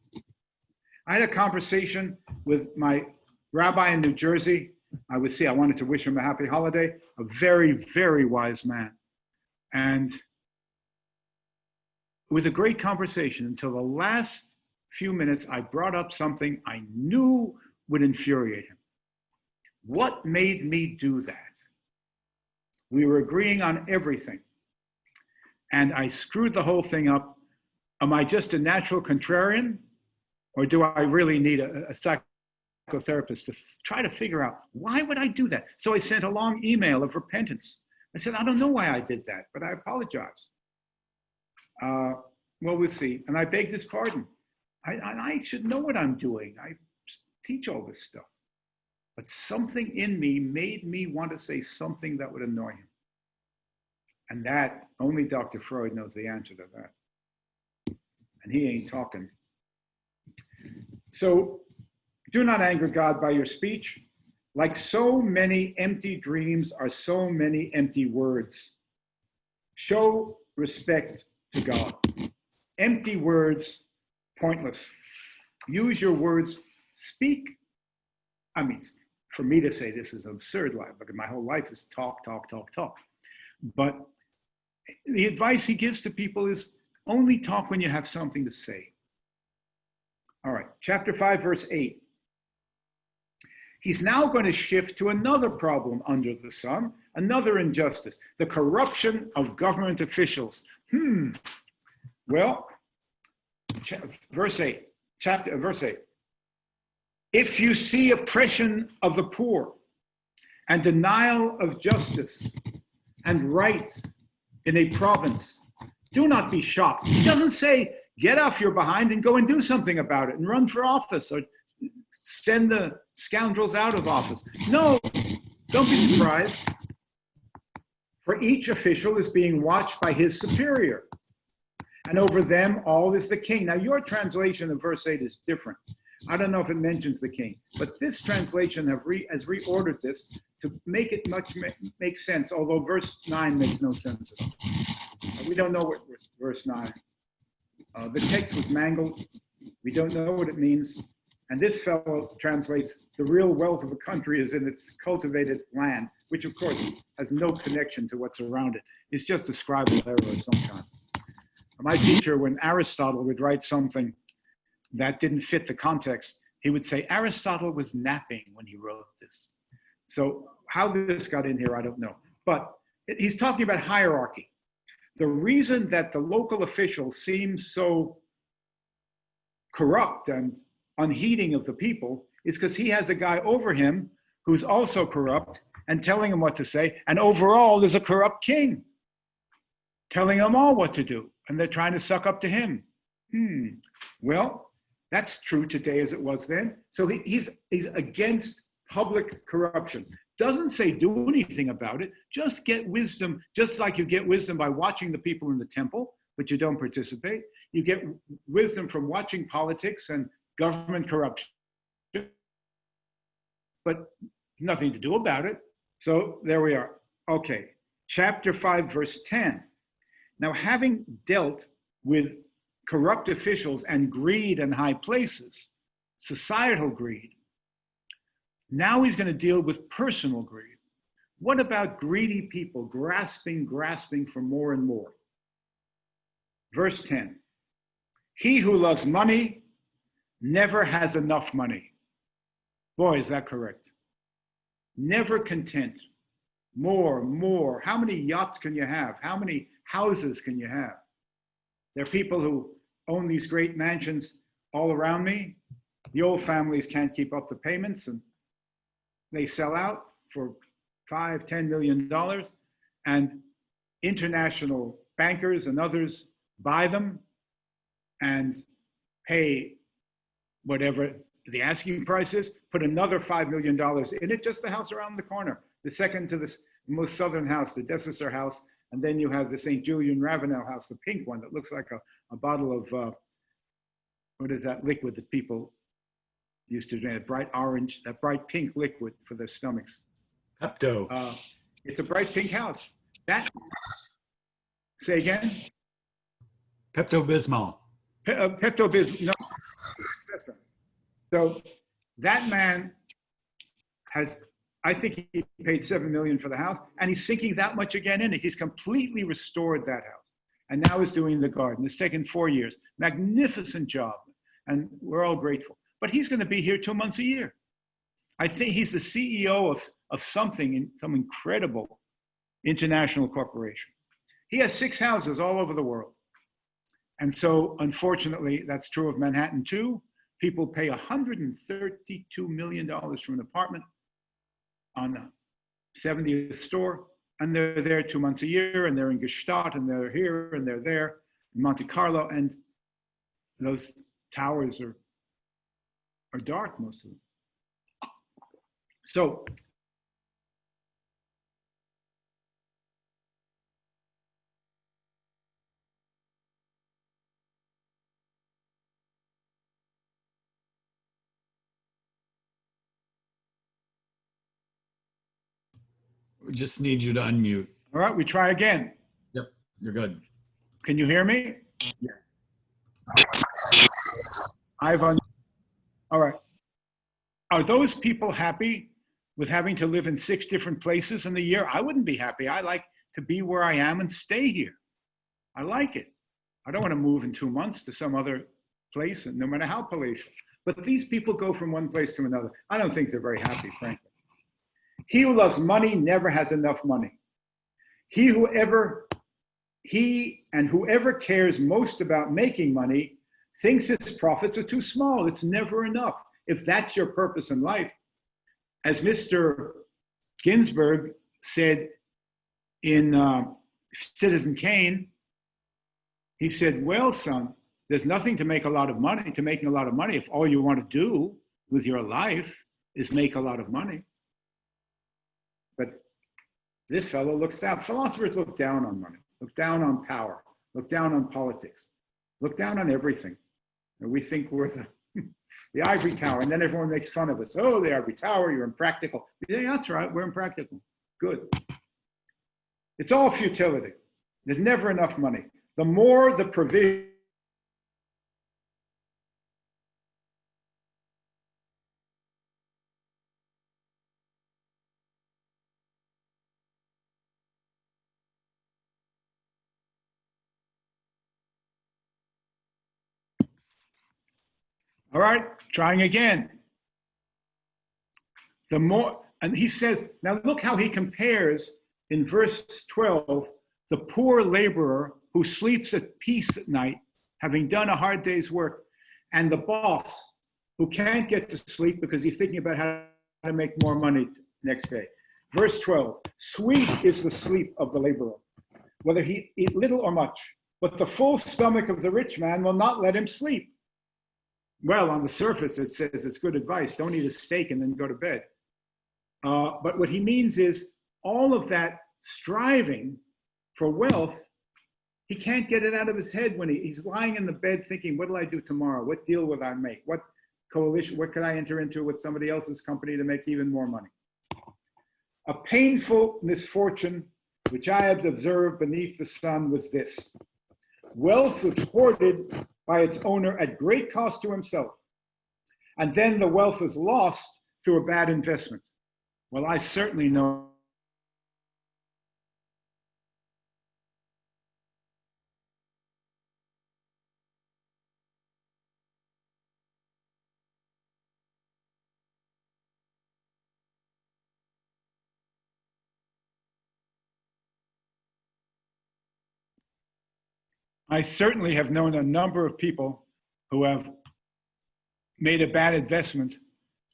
I had a conversation with my rabbi in New Jersey. I wanted to wish him a happy holiday, a very, very wise man. And it was a great conversation until the last few minutes. I brought up something I knew would infuriate him. What made me do that? We were agreeing on everything. And I screwed the whole thing up. Am I just a natural contrarian? Or do I really need a psychotherapist to try to figure out, why would I do that? So I sent a long email of repentance. I said, I don't know why I did that, but I apologize. Well, we'll see. And I begged his pardon. I should know what I'm doing. I teach all this stuff. But something in me made me want to say something that would annoy him. And that, only Dr. Freud knows the answer to that. And he ain't talking. So, do not anger God by your speech. Like so many empty dreams are so many empty words. Show respect to God. Empty words, pointless. Use your words, speak. I mean, for me to say this is absurd life, because my whole life is talk, talk, talk, talk. But the advice he gives to people is only talk when you have something to say. All right, chapter 5, verse 8. He's now going to shift to another problem under the sun, another injustice, the corruption of government officials. Well, verse 8. If you see oppression of the poor and denial of justice and right in a province, do not be shocked. He doesn't say, get off your behind and go and do something about it and run for office or send the scoundrels out of office. No, don't be surprised. For each official is being watched by his superior, and over them all is the king. Now, your translation of verse 8 is different. I don't know if it mentions the king, but this translation has reordered this to make it make sense, although verse 9 makes no sense at all. We don't know what verse 9 The text was mangled. We don't know what it means. And this fellow translates, the real wealth of a country is in its cultivated land, which of course has no connection to what's around it. It's just a scribal error of some kind. My teacher, when Aristotle would write something that didn't fit the context, he would say, Aristotle was napping when he wrote this. So how this got in here, I don't know. But he's talking about hierarchy. The reason that the local official seems so corrupt and unheeding of the people is because he has a guy over him who's also corrupt and telling him what to say. And overall, there's a corrupt king telling them all what to do. And they're trying to suck up to him. Well, that's true today as it was then. So he's against public corruption. Doesn't say do anything about it. Just get wisdom, just like you get wisdom by watching the people in the temple, but you don't participate. You get wisdom from watching politics and government corruption, but nothing to do about it. So there we are. Okay, chapter 5, verse 10. Now, having dealt with corrupt officials and greed in high places, societal greed, now he's going to deal with personal greed. What about greedy people grasping for more and more? Verse 10, he who loves money never has enough money. Boy, is that correct. Never content. More. How many yachts can you have? How many houses can you have? There are people who own these great mansions all around me. The old families can't keep up the payments and they sell out for $5-10 million, and international bankers and others buy them and pay whatever the asking price is, put another $5 million in it, just the house around the corner, the second to the most southern house, the Dessessor house, and then you have the St. Julian Ravenel house, the pink one that looks like a bottle of, what is that liquid that people used to drink, bright orange, that bright pink liquid for their stomachs. Pepto. It's a bright pink house. That, say again? Pepto-Bismol. Pepto-Bismol, no. That's right. So that man has, I think he paid $7 million for the house, and he's sinking that much again in it. He's completely restored that house. And now he's doing the garden. It's taken 4 years. Magnificent job. And we're all grateful. But he's going to be here 2 months a year. I think he's the CEO of something, some incredible international corporation. He has 6 houses all over the world. And so, unfortunately, that's true of Manhattan too. People pay $132 million for an apartment on a 70th store, and they're there 2 months a year, and they're in Gstaad, and they're here, and they're there, in Monte Carlo, and those towers are dark, most of them. So, We just need you to unmute. all right, we try again. Yep, you're good. Can you hear me? Yeah. All right. Are those people happy with having to live in 6 different places in the year? I wouldn't be happy. I like to be where I am and stay here. I like it. I don't want to move in 2 months to some other place, no matter how palatial. But these people go from one place to another. I don't think they're very happy, frankly. He who loves money never has enough money. Whoever cares most about making money thinks his profits are too small. It's never enough. If that's your purpose in life, as Mr. Ginsburg said in Citizen Kane, he said, well, son, there's nothing to making a lot of money if all you want to do with your life is make a lot of money. But this fellow looks down. Philosophers look down on money, look down on power, look down on politics, look down on everything. And we think we're the ivory tower, and then everyone makes fun of us. Oh, the ivory tower, you're impractical. Yeah, that's right, we're impractical. Good. It's all futility. There's never enough money. The more the provision All right, trying again. The more, and he says, now look how he compares in verse 12, the poor laborer who sleeps at peace at night, having done a hard day's work, and the boss who can't get to sleep because he's thinking about how to make more money next day. Verse 12, sweet is the sleep of the laborer, whether he eat little or much, but the full stomach of the rich man will not let him sleep. Well, on the surface, it says it's good advice. Don't eat a steak and then go to bed. But what he means is all of that striving for wealth, he can't get it out of his head when he's lying in the bed thinking, what will I do tomorrow? What deal will I make? What coalition, what could I enter into with somebody else's company to make even more money? A painful misfortune which I have observed beneath the sun was this. Wealth was hoarded by its owner at great cost to himself. And then the wealth was lost through a bad investment. Well, I certainly know have known a number of people who have made a bad investment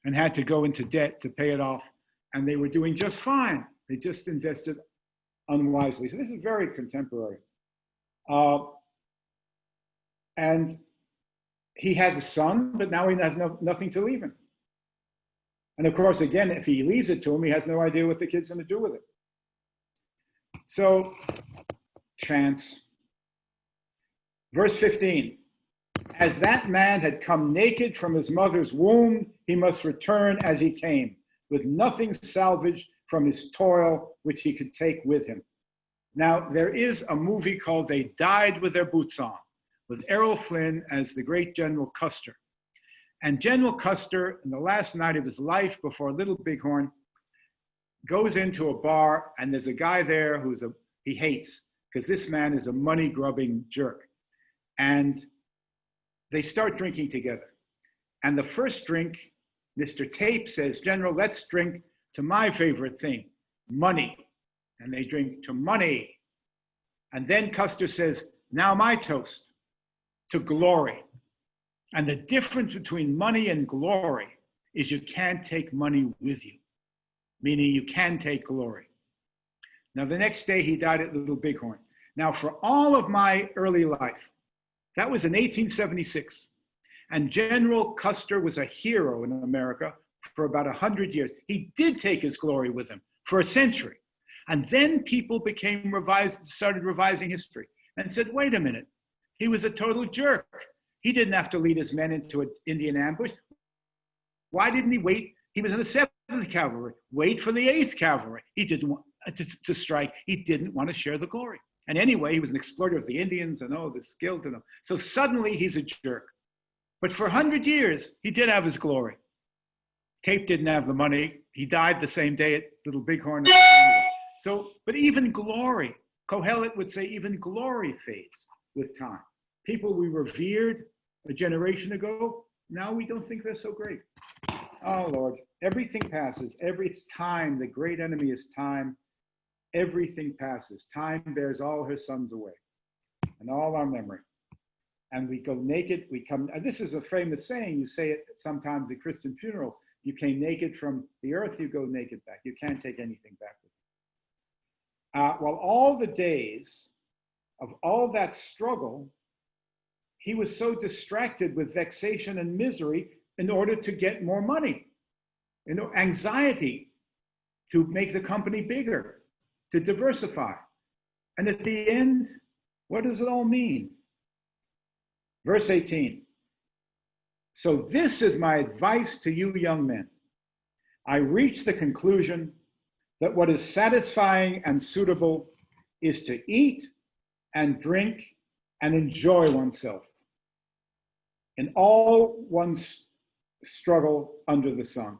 and had to go into debt to pay it off, and they were doing just fine. They just invested unwisely. So this is very contemporary. And he has a son, but now he has nothing to leave him. And of course, again, if he leaves it to him, he has no idea what the kid's going to do with it. So, chance. Verse 15, as that man had come naked from his mother's womb, he must return as he came, with nothing salvaged from his toil, which he could take with him. Now, there is a movie called They Died with Their Boots On, with Errol Flynn as the great General Custer. And General Custer, in the last night of his life before Little Bighorn, goes into a bar, and there's a guy there he hates, because this man is a money-grubbing jerk. And they start drinking together. And the first drink, Mr. Tape says, General, let's drink to my favorite thing, money. And they drink to money. And then Custer says, now my toast, to glory. And the difference between money and glory is you can't take money with you, meaning you can take glory. Now, the next day he died at Little Bighorn. Now, for all of my early life, that was in 1876. And General Custer was a hero in America for about 100 years. He did take his glory with him for a century. And then people started revising history and said, wait a minute, he was a total jerk. He didn't have to lead his men into an Indian ambush. Why didn't he wait? He was in the 7th Cavalry. Wait for the 8th Cavalry. He didn't want to strike. He didn't want to share the glory. And anyway, he was an exploiter of the Indians and this guilt. So suddenly he's a jerk. But for 100 years, he did have his glory. Tape didn't have the money. He died the same day at Little Bighorn. So, but even glory, Kohelet would say, even glory fades with time. People we revered a generation ago, now we don't think they're so great. Oh, Lord, everything passes. It's time. The great enemy is time. Everything passes. Time bears all her sons away and all our memory. And we go naked. And this is a famous saying. You say it sometimes at Christian funerals. You came naked from the earth, you go naked back. You can't take anything back with you. Well, all the days of all that struggle, he was so distracted with vexation and misery in order to get more money. Anxiety to make the company bigger, to diversify. And at the end, what does it all mean? Verse 18. So this is my advice to you young men. I reach the conclusion that what is satisfying and suitable is to eat and drink and enjoy oneself in all one's struggle under the sun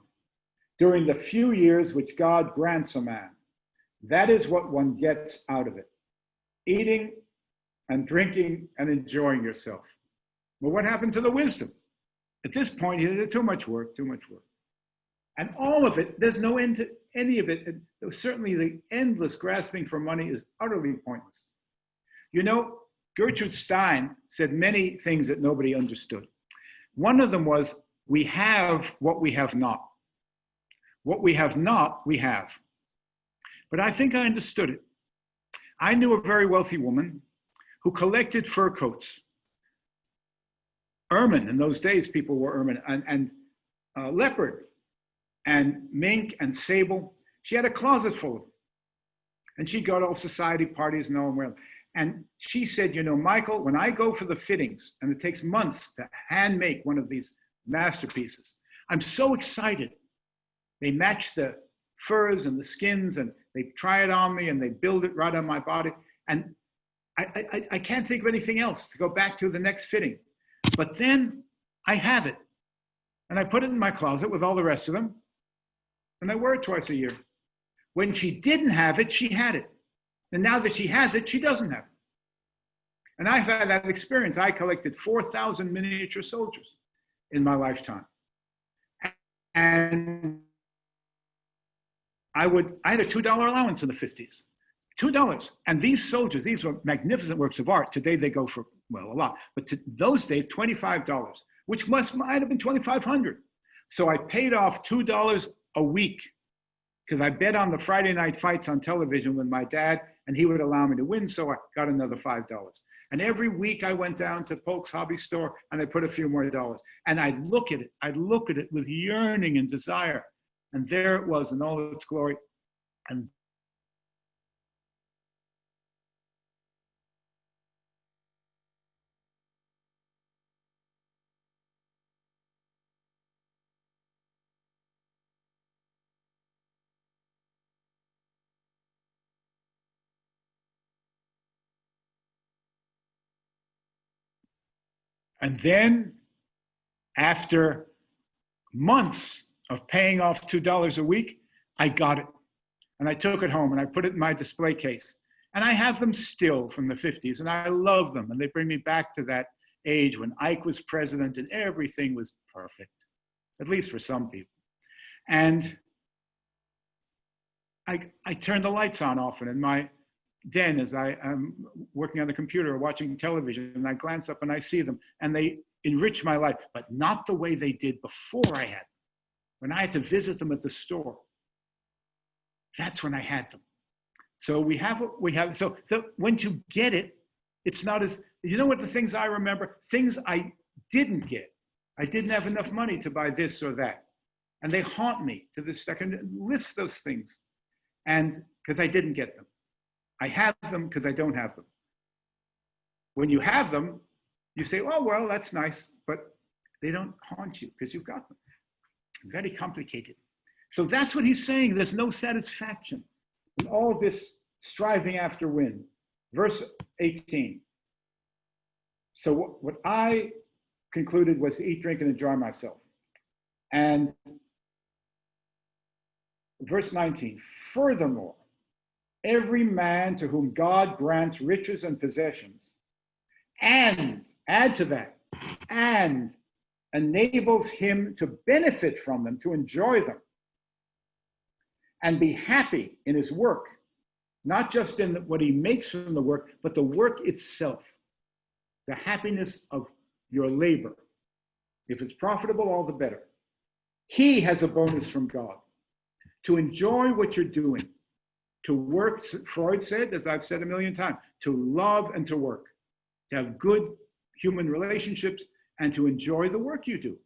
during the few years which God grants a man. That is what one gets out of it. Eating and drinking and enjoying yourself. Well, what happened to the wisdom? At this point, he said, too much work, too much work. And all of it, there's no end to any of it. And certainly the endless grasping for money is utterly pointless. You know, Gertrude Stein said many things that nobody understood. One of them was, we have what we have not. What we have not, we have. But I think I understood it. I knew a very wealthy woman who collected fur coats. Ermine, in those days, people wore ermine, and leopard, and mink, and sable. She had a closet full of them. And she'd go to all society parties and all and wear them. And she said, you know, Michael, when I go for the fittings, and it takes months to hand make one of these masterpieces, I'm so excited. They match the furs and the skins, and they try it on me, and they build it right on my body. And I can't think of anything else to go back to the next fitting. But then I have it. And I put it in my closet with all the rest of them. And I wear it twice a year. When she didn't have it, she had it. And now that she has it, she doesn't have it. And I've had that experience. I collected 4,000 miniature soldiers in my lifetime. And I had a $2 allowance in the 50s. $2. And these soldiers, these were magnificent works of art. Today they go for, well, a lot. But to those days, $25, which might have been $2,500. So I paid off $2 a week because I bet on the Friday night fights on television with my dad, and he would allow me to win. So I got another $5. And every week I went down to Polk's hobby store and I put a few more dollars. And I'd look at it with yearning and desire. And there it was in all its glory. And then, after months of paying off $2 a week, I got it. And I took it home and I put it in my display case. And I have them still from the 50s, and I love them. And they bring me back to that age when Ike was president and everything was perfect, at least for some people. And I turn the lights on often in my den as I am working on the computer or watching television, and I glance up and I see them, and they enrich my life, but not the way they did before I had them. When I had to visit them at the store, that's when I had them. So we have what we have. So when you get it, it's not as, you know what the things I remember? Things I didn't get. I didn't have enough money to buy this or that. And they haunt me to this second, list those things. And because I didn't get them. I have them because I don't have them. When you have them, you say, oh, well, that's nice, but they don't haunt you because you've got them. Very complicated. So that's what he's saying. There's no satisfaction in all this striving after wind. Verse 18. So what I concluded was to eat, drink, and enjoy myself. And verse 19, furthermore, every man to whom God grants riches and possessions, and add to that, and enables him to benefit from them, to enjoy them, and be happy in his work, not just in what he makes from the work, but the work itself, the happiness of your labor. If it's profitable, all the better. He has a bonus from God to enjoy what you're doing, to work, Freud said, as I've said a million times, to love and to work, to have good human relationships, and to enjoy the work you do.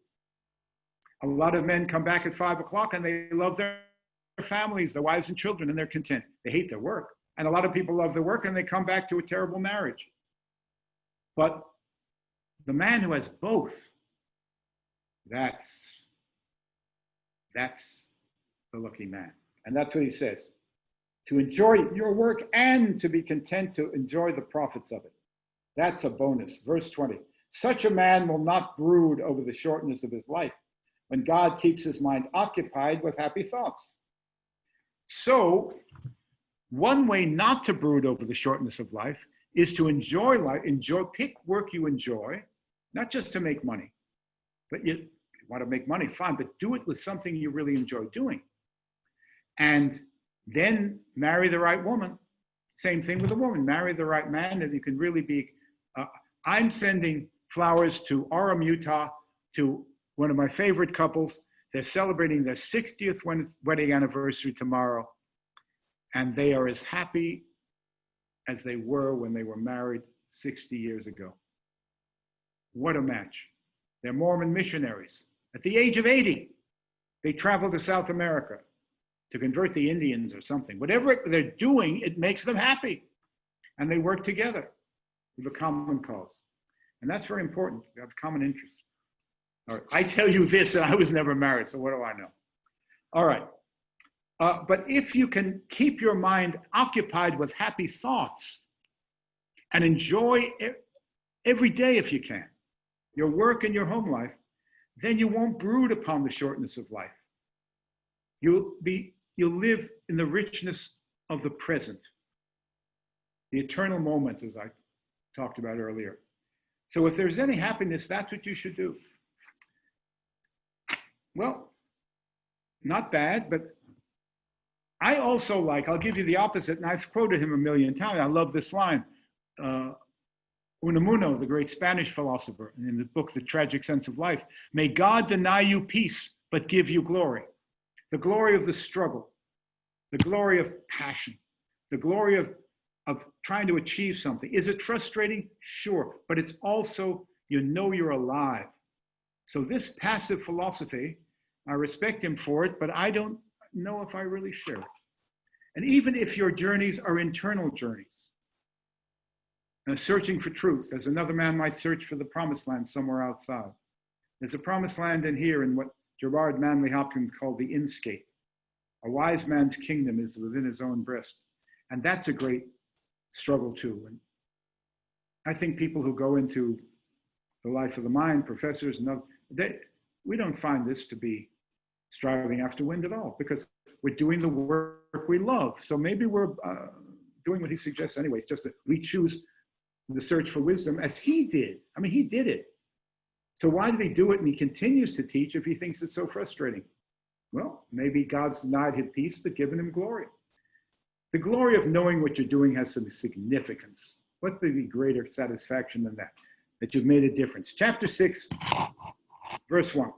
A lot of men come back at 5 o'clock and they love their families, their wives and children, and they're content. They hate their work. And a lot of people love their work and they come back to a terrible marriage. But the man who has both, that's the lucky man. And that's what he says. To enjoy your work and to be content to enjoy the profits of it. That's a bonus. Verse 20. Such a man will not brood over the shortness of his life when God keeps his mind occupied with happy thoughts. So, one way not to brood over the shortness of life is to enjoy life, pick work you enjoy, not just to make money, But you want to make money, fine, but do it with something you really enjoy doing. And then marry the right woman. Same thing with a woman. Marry the right man that you can really be. I'm sending flowers to Orem, Utah, to one of my favorite couples. They're celebrating their 60th wedding anniversary tomorrow. And they are as happy as they were when they were married 60 years ago. What a match. They're Mormon missionaries. At the age of 80, they travel to South America to convert the Indians or something. Whatever they're doing, it makes them happy. And they work together with a common cause. And that's very important. You have common interests. All right. I tell you this, and I was never married, so what do I know? All right. But if you can keep your mind occupied with happy thoughts and enjoy every day if you can, your work and your home life, then you won't brood upon the shortness of life. You'll live in the richness of the present, the eternal moment, as I talked about earlier. So if there's any happiness, that's what you should do. Well, not bad, but I also like, I'll give you the opposite, and I've quoted him a million times. I love this line. Unamuno, the great Spanish philosopher, in the book, The Tragic Sense of Life, may God deny you peace, but give you glory. The glory of the struggle, the glory of passion, the glory of trying to achieve something. Is it frustrating? Sure, but it's also, you know you're alive. So this passive philosophy, I respect him for it, but I don't know if I really share it. And even if your journeys are internal journeys, searching for truth, as another man might search for the promised land somewhere outside. There's a promised land in here in what Gerard Manley Hopkins called the inscape. A wise man's kingdom is within his own breast. And that's a great struggle too. And I think people who go into the life of the mind, professors and others, we don't find this to be striving after wind at all, because we're doing the work we love. So maybe we're doing what he suggests anyways, just that we choose the search for wisdom as he did. I mean, he did it. So why did he do it and he continues to teach if he thinks it's so frustrating? Well, maybe God's denied him peace, but given him glory. The glory of knowing what you're doing has some significance. What would be greater satisfaction than that you've made a difference? Chapter 6, verse 1.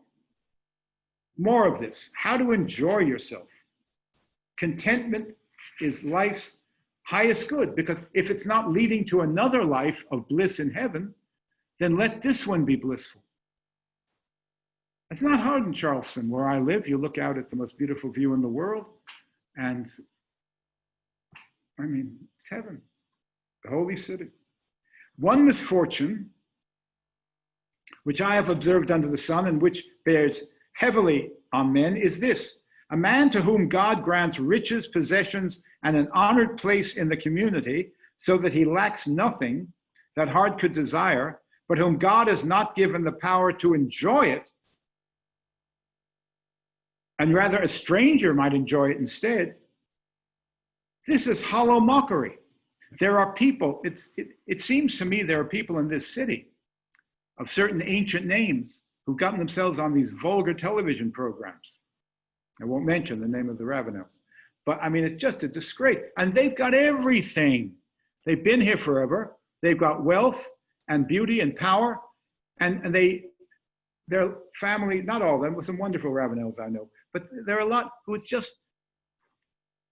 More of this, how to enjoy yourself. Contentment is life's highest good, because if it's not leading to another life of bliss in heaven, then let this one be blissful. It's not hard in Charleston, where I live. You look out at the most beautiful view in the world, and I mean, it's heaven, the holy city. One misfortune, which I have observed under the sun, and which bears heavily on men, is this: a man to whom God grants riches, possessions, and an honored place in the community, so that he lacks nothing that heart could desire, but whom God has not given the power to enjoy it, and rather a stranger might enjoy it instead. This is hollow mockery. There are people, it seems to me there are people in this city of certain ancient names who've gotten themselves on these vulgar television programs. I won't mention the name of the Ravenels. But I mean, it's just a disgrace. And they've got everything. They've been here forever. They've got wealth and beauty and power. And their family, not all of them, with some wonderful Ravenels I know, but there are a lot who it's just,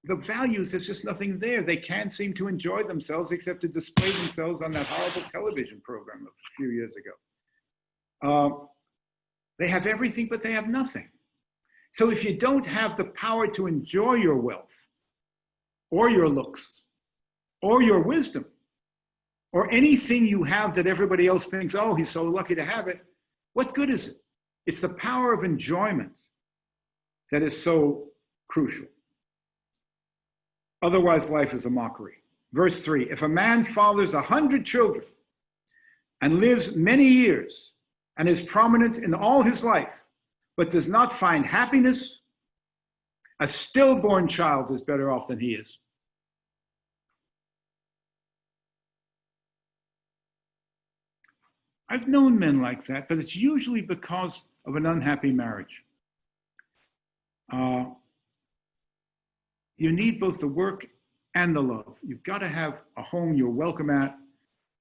the values, there's just nothing there. They can't seem to enjoy themselves except to display themselves on that horrible television program a few years ago. They have everything, but they have nothing. So if you don't have the power to enjoy your wealth, or your looks, or your wisdom, or anything you have that everybody else thinks, oh, he's so lucky to have it, what good is it? It's the power of enjoyment that is so crucial. Otherwise, life is a mockery. Verse 3, if a man fathers 100 children and lives many years and is prominent in all his life, but does not find happiness, a stillborn child is better off than he is. I've known men like that, but it's usually because of an unhappy marriage. You need both the work and the love. You've got to have a home you're welcome at.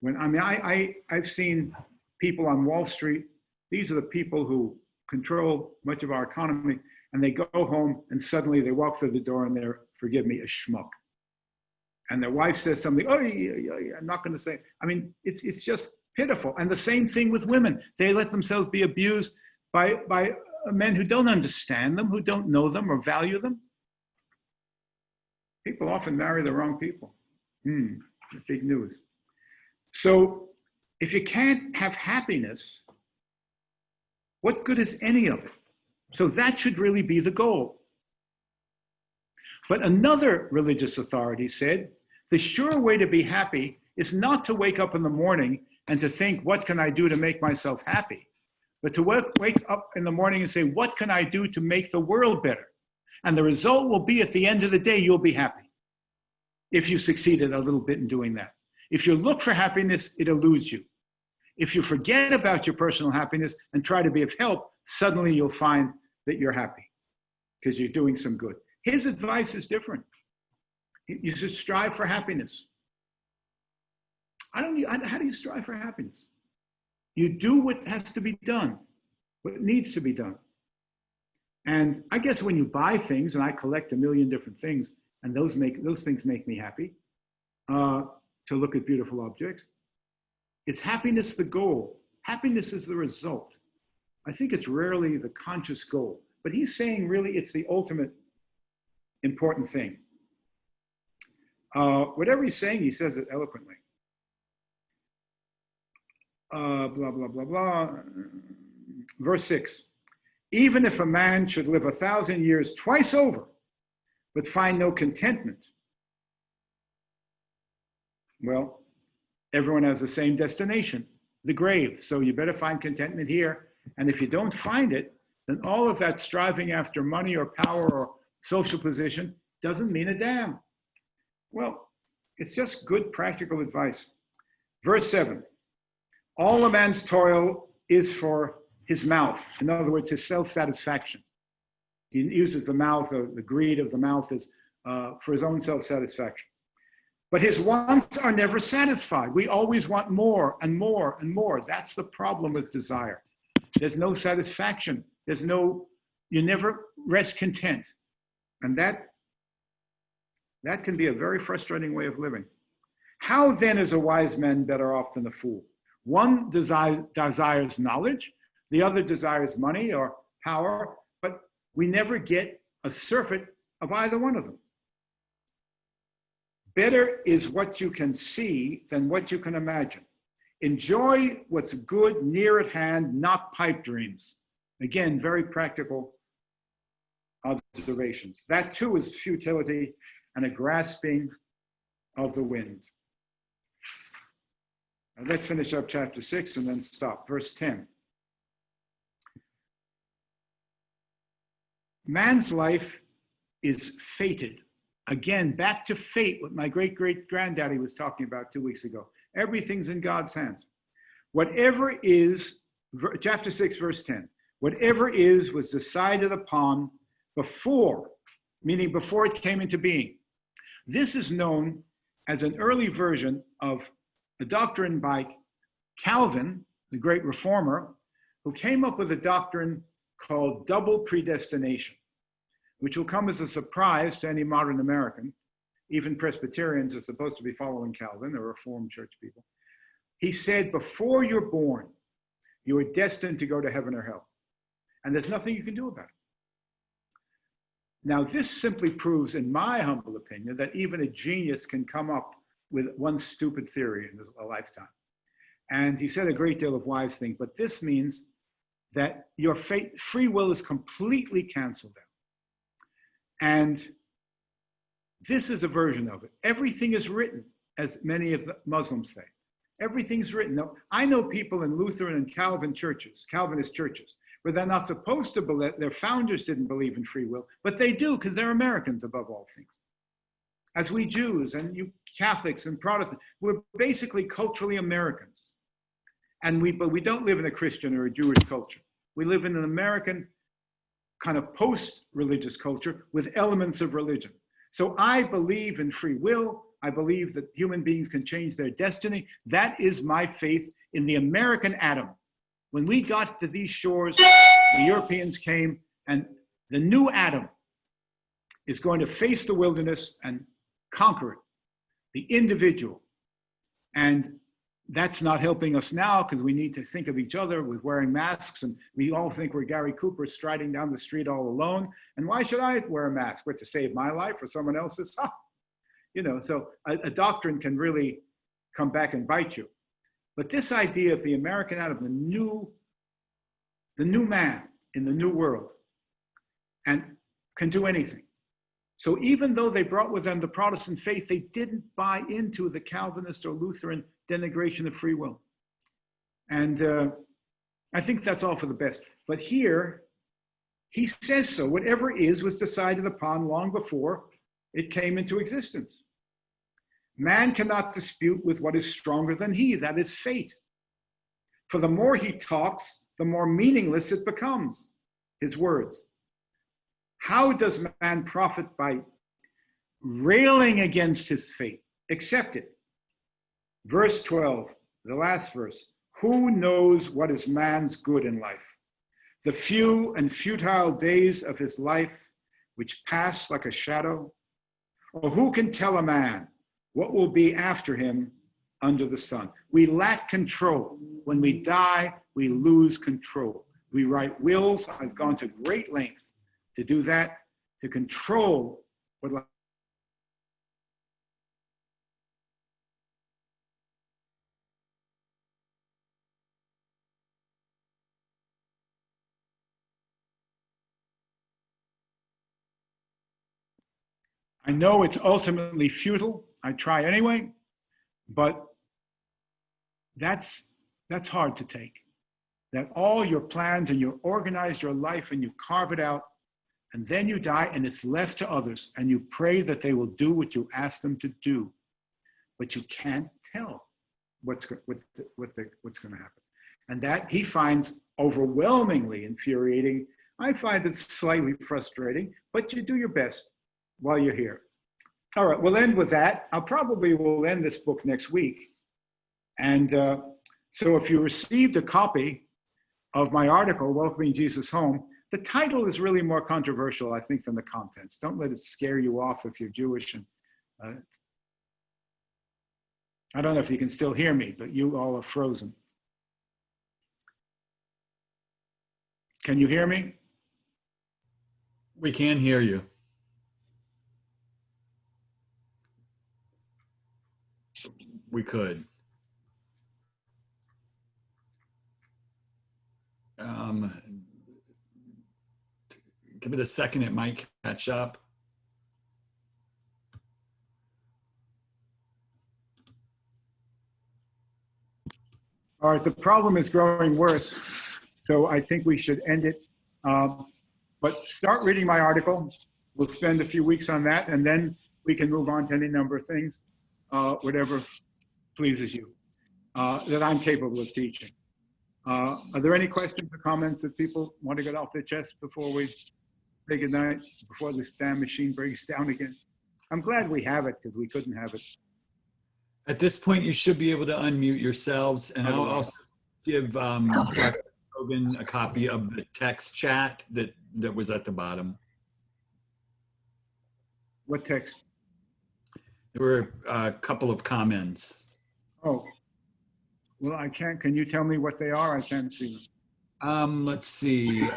I've seen people on Wall Street. These are the people who control much of our economy, and they go home and suddenly they walk through the door and they're, forgive me, a schmuck. And their wife says something, oh, yeah, I'm not going to say. I mean, it's just pitiful. And the same thing with women. They let themselves be abused by men who don't understand them, who don't know them or value them. People often marry the wrong people. Big news. So if you can't have happiness, what good is any of it? So that should really be the goal. But another religious authority said, the sure way to be happy is not to wake up in the morning and to think, what can I do to make myself happy? But to wake up in the morning and say, what can I do to make the world better? And the result will be, at the end of the day, you'll be happy if you succeeded a little bit in doing that. If you look for happiness, it eludes you. If you forget about your personal happiness and try to be of help, suddenly you'll find that you're happy because you're doing some good. His advice is different. You should strive for happiness. How do you strive for happiness? You do what has to be done, what needs to be done. And I guess when you buy things, and I collect a million different things, and those things make me happy, to look at beautiful objects. Is happiness the goal? Happiness is the result. I think it's rarely the conscious goal, but he's saying really it's the ultimate important thing. Whatever he's saying, he says it eloquently. Blah, blah, blah, blah. Verse 6. Even if a man should live 1,000 years twice over, but find no contentment, well, everyone has the same destination, the grave. So you better find contentment here. And if you don't find it, then all of that striving after money or power or social position doesn't mean a damn. Well, it's just good practical advice. Verse 7, all a man's toil is for his mouth. In other words, his self-satisfaction. He uses the mouth, or the greed of the mouth, as for his own self-satisfaction. But his wants are never satisfied. We always want more and more and more. That's the problem with desire. There's no satisfaction. You never rest content. And that can be a very frustrating way of living. How then is a wise man better off than a fool? One desires knowledge, the other desires money or power, but we never get a surfeit of either one of them. Better is what you can see than what you can imagine. Enjoy what's good near at hand, not pipe dreams. Again, very practical observations. That too is futility and a grasping of the wind. Now let's finish up chapter 6 and then stop. Verse 10. Man's life is fated. Again, back to fate, what my great-great-granddaddy was talking about 2 weeks ago. Everything's in God's hands. Whatever is, chapter 6, verse 10, whatever is was decided upon before, meaning before it came into being. This is known as an early version of a doctrine by Calvin, the great reformer, who came up with a doctrine called double predestination, which will come as a surprise to any modern American. Even Presbyterians are supposed to be following Calvin, the Reformed church people. He said, before you're born, you are destined to go to heaven or hell. And there's nothing you can do about it. Now, this simply proves, in my humble opinion, that even a genius can come up with one stupid theory in a lifetime. And he said a great deal of wise things, but this means that your free will is completely canceled out. And this is a version of it. Everything is written, as many of the Muslims say. Everything's written. Now, I know people in Lutheran and Calvinist churches, where they're not supposed to believe, their founders didn't believe in free will, but they do because they're Americans above all things. As we Jews and you Catholics and Protestants, we're basically culturally Americans. but we don't live in a Christian or a Jewish culture. We live in an American kind of post-religious culture with elements of religion. So I believe in free will. I believe that human beings can change their destiny. That is my faith in the American Adam. When we got to these shores, the Europeans came, and the new Adam is going to face the wilderness and conquer it, the individual. And that's not helping us now because we need to think of each other with wearing masks, and we all think we're Gary Cooper striding down the street all alone. And why should I wear a mask? What, to save my life or someone else's? You know, so a doctrine can really come back and bite you. But this idea of the American Adam, the new man in the new world, and can do anything. So even though they brought with them the Protestant faith, they didn't buy into the Calvinist or Lutheran denigration of free will. And I think that's all for the best. But here, he says so. Whatever is was decided upon long before it came into existence. Man cannot dispute with what is stronger than he, that is fate. For the more he talks, the more meaningless it becomes, his words. How does man profit by railing against his fate? Accept it. Verse 12, the last verse. Who knows what is man's good in life? The few and futile days of his life, which pass like a shadow? Or who can tell a man what will be after him under the sun? We lack control. When we die, we lose control. We write wills. I've gone to great length to do that, to control what life. I know it's ultimately futile. I try anyway, but that's hard to take. That all your plans and you organize your life and you carve it out, and then you die and it's left to others, and you pray that they will do what you ask them to do, but you can't tell what's going to happen. And that he finds overwhelmingly infuriating. I find it slightly frustrating, but you do your best while you're here. All right, we'll end with that. We'll end this book next week. And so if you received a copy of my article, Welcoming Jesus Home, the title is really more controversial, I think, than the contents. Don't let it scare you off if you're Jewish. And I don't know if you can still hear me, but you all are frozen. Can you hear me? We can hear you. We could. Give it a second, it might catch up. All right, the problem is growing worse, so I think we should end it. But start reading my article. We'll spend a few weeks on that, and then we can move on to any number of things, whatever pleases you, that I'm capable of teaching. Are there any questions or comments that people want to get off their chest before we say goodnight, before this damn machine breaks down again? I'm glad we have it because we couldn't have it. At this point, you should be able to unmute yourselves, and I'll also give Dr. Hogan a copy of the text chat that was at the bottom. What text? There were a couple of comments. Oh, well, I can't. Can you tell me what they are? I can't see them. Let's see.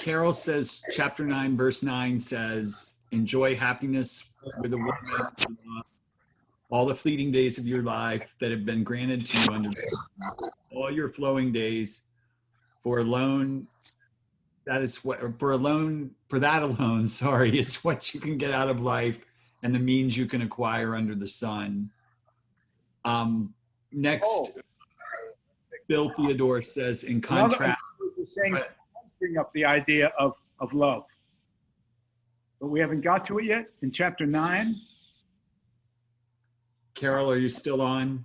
Carol says, chapter 9, verse 9 says, enjoy happiness with a woman, all the fleeting days of your life that have been granted to you under all your flowing days. For alone, that is what, for that alone, sorry, is what you can get out of life and the means you can acquire under the sun. Next, Bill Theodore says, in contrast, bring up the idea of love, but we haven't got to it yet. In chapter 9. Carol, are you still on?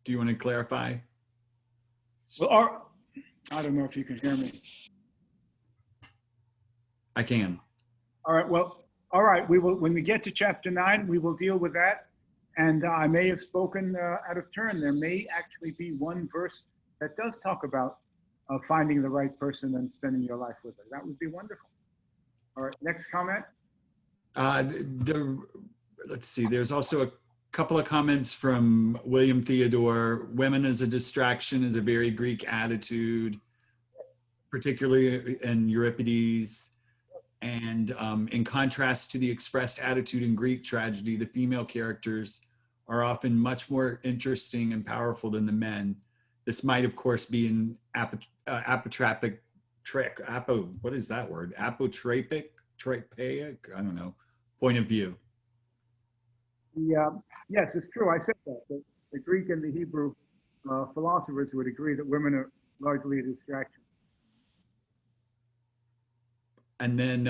Do you want to clarify? Well, I don't know if you can hear me. I can. All right. Well, all right. We will, when we get to chapter 9, we will deal with that. And I may have spoken out of turn. There may actually be one verse that does talk about finding the right person and spending your life with her. That would be wonderful. All right. Next comment. Let's see. There's also a couple of comments from William Theodore. Women as a distraction is a very Greek attitude, particularly in Euripides. And in contrast to the expressed attitude in Greek tragedy, the female characters are often much more interesting and powerful than the men. This might, of course, be an apotrapic trick. What is that word? Apotrapic? Trapaic? I don't know. Point of view. Yes, it's true. I said that. The Greek and the Hebrew philosophers would agree that women are largely a distraction. And then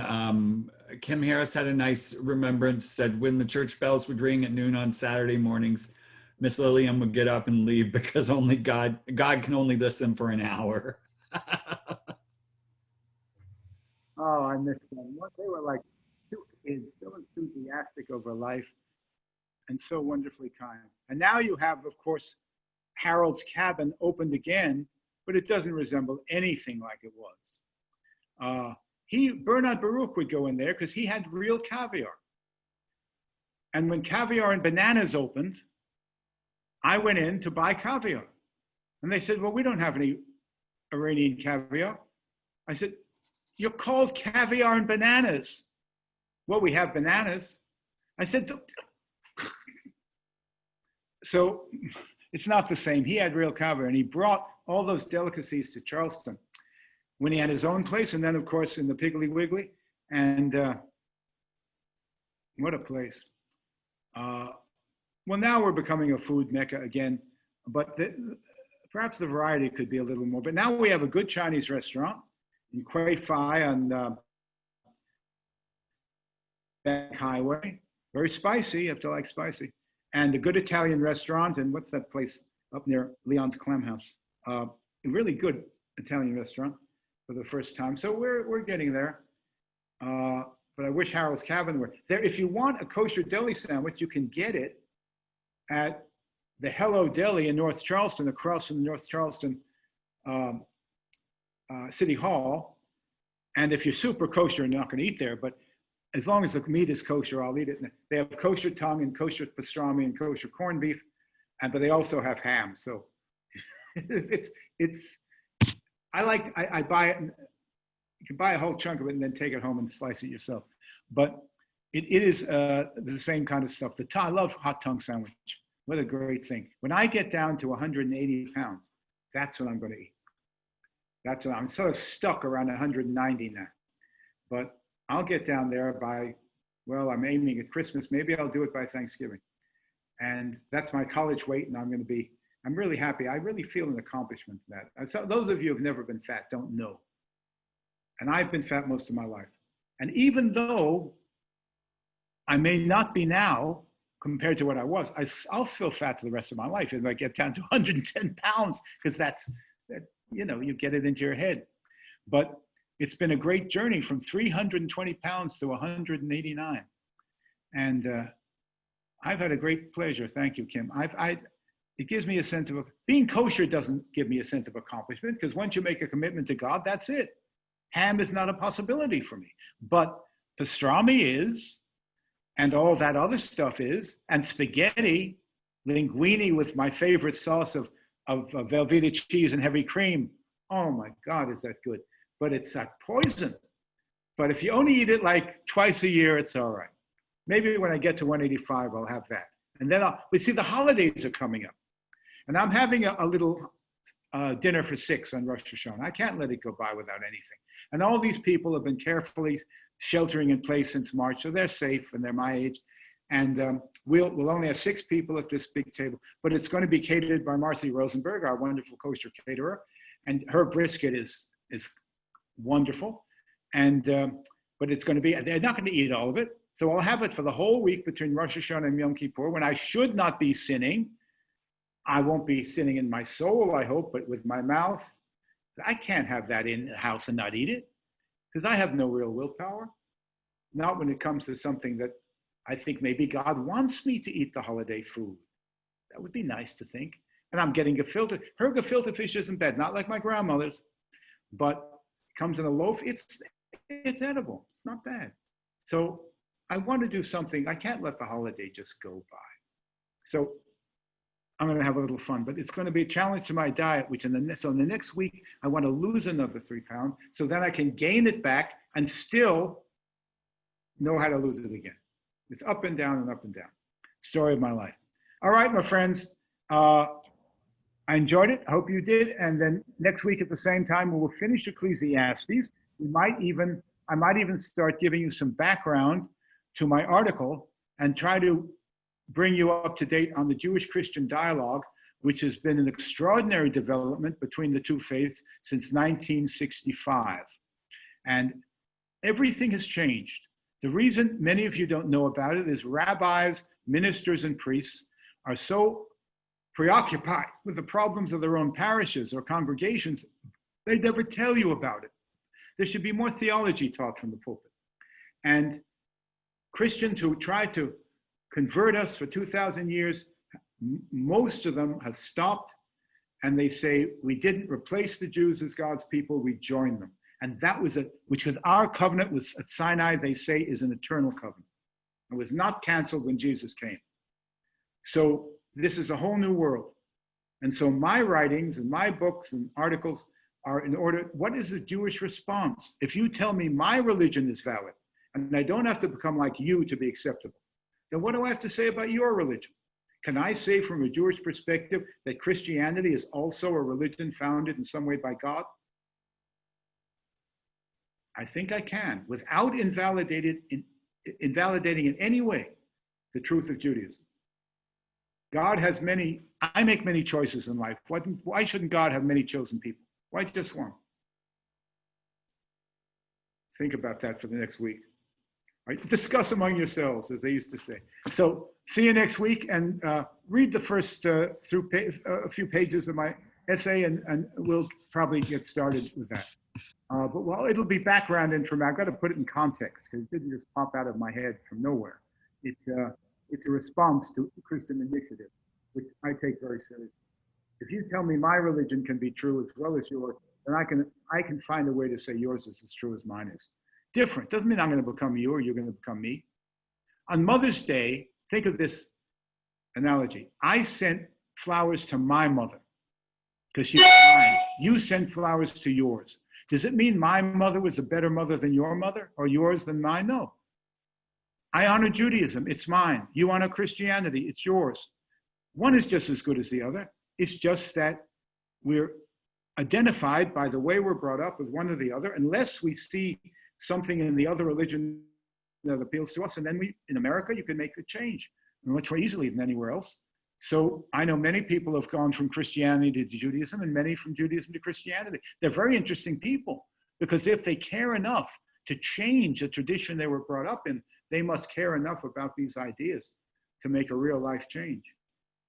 Kim Harris had a nice remembrance, said when the church bells would ring at noon on Saturday mornings, Miss Lillian would get up and leave because only God can only listen for an hour. Oh, I miss them. They were like two kids, so enthusiastic over life and so wonderfully kind. And now you have, of course, Harold's Cabin opened again, but it doesn't resemble anything like it was. Bernard Baruch would go in there because he had real caviar. And when Caviar and Bananas opened, I went in to buy caviar. And they said, well, we don't have any Iranian caviar. I said, you're called Caviar and Bananas. Well, we have bananas. I said, so it's not the same. He had real caviar and he brought all those delicacies to Charleston when he had his own place, and then of course in the Piggly Wiggly, and what a place. Well, now we're becoming a food mecca again, but perhaps the variety could be a little more. But now we have a good Chinese restaurant in Quay Phi on Bank Highway. Very spicy, you have to like spicy. And a good Italian restaurant, and what's that place up near Leon's Clam House? A really good Italian restaurant for the first time. So we're getting there. But I wish Harold's Cabin were there. If you want a kosher deli sandwich, you can get it at the Hello Deli in North Charleston, across from the North Charleston City Hall. And if you're super kosher, you're not going to eat there. But as long as the meat is kosher, I'll eat it. They have kosher tongue and kosher pastrami and kosher corned beef, but they also have ham. So I buy it. You can buy a whole chunk of it and then take it home and slice it yourself. But it is the same kind of stuff. I love hot tongue sandwich. What a great thing. When I get down to 180 pounds, that's what I'm going to eat. That's what I'm sort of stuck around 190 now. But I'll get down there by, well, I'm aiming at Christmas. Maybe I'll do it by Thanksgiving. And that's my college weight, and I'm really happy. I really feel an accomplishment in that. So those of you who have never been fat don't know. And I've been fat most of my life. And even though I may not be now compared to what I was, I'll feel fat for the rest of my life if I get down to 110 pounds, because you get it into your head. But it's been a great journey from 320 pounds to 189. And I've had a great pleasure. Thank you, Kim. It gives me a sense of, being kosher doesn't give me a sense of accomplishment, because once you make a commitment to God, that's it. Ham is not a possibility for me. But pastrami is, and all that other stuff is, and spaghetti, linguine with my favorite sauce of Velveeta cheese and heavy cream. Oh my God, is that good? But it's like poison. But if you only eat it like twice a year, it's all right. Maybe when I get to 185, I'll have that. And then we see the holidays are coming up. And I'm having a little dinner for 6 on Rosh Hashanah. I can't let it go by without anything. And all these people have been carefully sheltering in place since March, so they're safe and they're my age. And we'll only have 6 people at this big table, but it's going to be catered by Marcy Rosenberg, our wonderful kosher caterer. And her brisket is wonderful. And but it's going to be, they're not going to eat all of it. So I'll have it for the whole week between Rosh Hashanah and Yom Kippur, when I should not be sinning. I won't be sinning in my soul, I hope, but with my mouth. I can't have that in the house and not eat it because I have no real willpower. Not when it comes to something that I think maybe God wants me to eat the holiday food. That would be nice to think. And I'm getting gefilte. Her gefilte fish isn't bad, not like my grandmother's, but it comes in a loaf. It's edible. It's not bad. So I want to do something. I can't let the holiday just go by. So I'm going to have a little fun, but it's going to be a challenge to my diet, which in the next week, I want to lose another 3 pounds so then I can gain it back and still know how to lose it again. It's up and down and up and down. Story of my life. All right, my friends, I enjoyed it. I hope you did. And then next week at the same time, we will finish Ecclesiastes. I might even start giving you some background to my article and try to bring you up to date on the Jewish-Christian dialogue, which has been an extraordinary development between the two faiths since 1965. And everything has changed. The reason many of you don't know about it is rabbis, ministers, and priests are so preoccupied with the problems of their own parishes or congregations, they never tell you about it. There should be more theology taught from the pulpit. And Christians who try to convert us for 2,000 years, most of them have stopped and they say, we didn't replace the Jews as God's people, we joined them. And that was which was our covenant was at Sinai, they say is an eternal covenant. It was not canceled when Jesus came. So this is a whole new world. And so my writings and my books and articles are in order, what is the Jewish response? If you tell me my religion is valid, and I don't have to become like you to be acceptable, then what do I have to say about your religion? Can I say from a Jewish perspective that Christianity is also a religion founded in some way by God? I think I can, without invalidating in any way the truth of Judaism. God has many, I make many choices in life. Why shouldn't God have many chosen people? Why just one? Think about that for the next week. Right? Discuss among yourselves, as they used to say. So see you next week, and read the first a few pages of my essay, and we'll probably get started with that. But well, it'll be background information. I've got to put it in context because it didn't just pop out of my head from nowhere. It's a response to Christian initiative, which I take very seriously. If you tell me my religion can be true as well as yours, then I can find a way to say yours is as true as mine is. Different doesn't mean I'm going to become you or you're going to become me. On Mother's Day, think of this analogy. I sent flowers to my mother because she's mine. You sent flowers to yours. Does it mean my mother was a better mother than your mother or yours than mine? No. I honor Judaism. It's mine. You honor Christianity. It's yours. One is just as good as the other. It's just that we're identified by the way we're brought up with one or the other, unless we see something in the other religion that appeals to us. And then in America, you can make the change much more easily than anywhere else. So I know many people have gone from Christianity to Judaism and many from Judaism to Christianity. They're very interesting people because if they care enough to change the tradition they were brought up in, they must care enough about these ideas to make a real life change.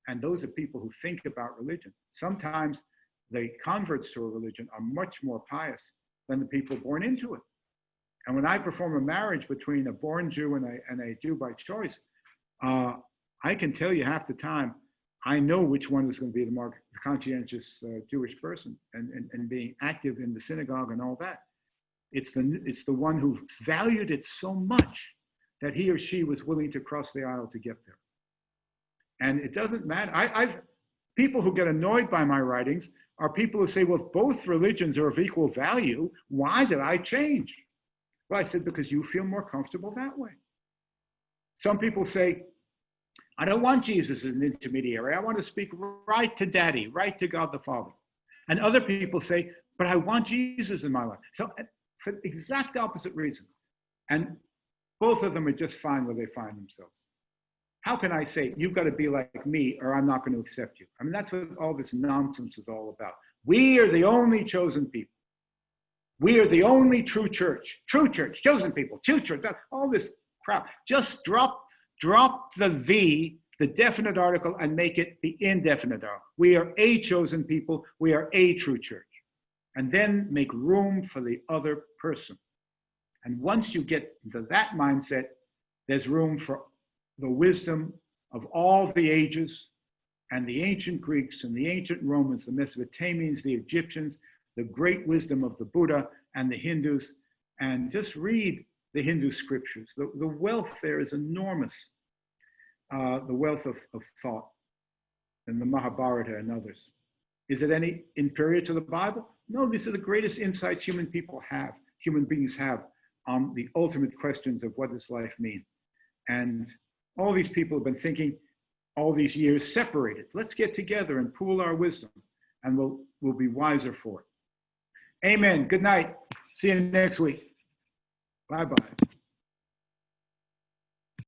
And those are people who think about religion. Sometimes the converts to a religion are much more pious than the people born into it. And when I perform a marriage between a born Jew and a Jew by choice, I can tell you half the time, I know which one is going to be the conscientious Jewish person and being active in the synagogue and all that. It's the one who valued it so much that he or she was willing to cross the aisle to get there. And it doesn't matter. People who get annoyed by my writings are people who say, well, if both religions are of equal value, why did I change? Well, I said, because you feel more comfortable that way. Some people say, I don't want Jesus as an intermediary. I want to speak right to Daddy, right to God the Father. And other people say, but I want Jesus in my life. So for the exact opposite reasons. And both of them are just fine where they find themselves. How can I say, you've got to be like me or I'm not going to accept you? I mean, that's what all this nonsense is all about. We are the only chosen people. We are the only true church, chosen people, true church, all this crap. Just drop the "the" the definite article and make it the indefinite article. We are a chosen people. We are a true church. And then make room for the other person. And once you get into that mindset, there's room for the wisdom of all the ages and the ancient Greeks and the ancient Romans, the Mesopotamians, the Egyptians, the great wisdom of the Buddha and the Hindus. And just read the Hindu scriptures. The wealth there is enormous. The wealth of thought in the Mahabharata and others. Is it any inferior to the Bible? No, these are the greatest insights human beings have on the ultimate questions of what does life mean. And all these people have been thinking all these years separated. Let's get together and pool our wisdom and we'll be wiser for it. Amen. Good night. See you next week. Bye-bye.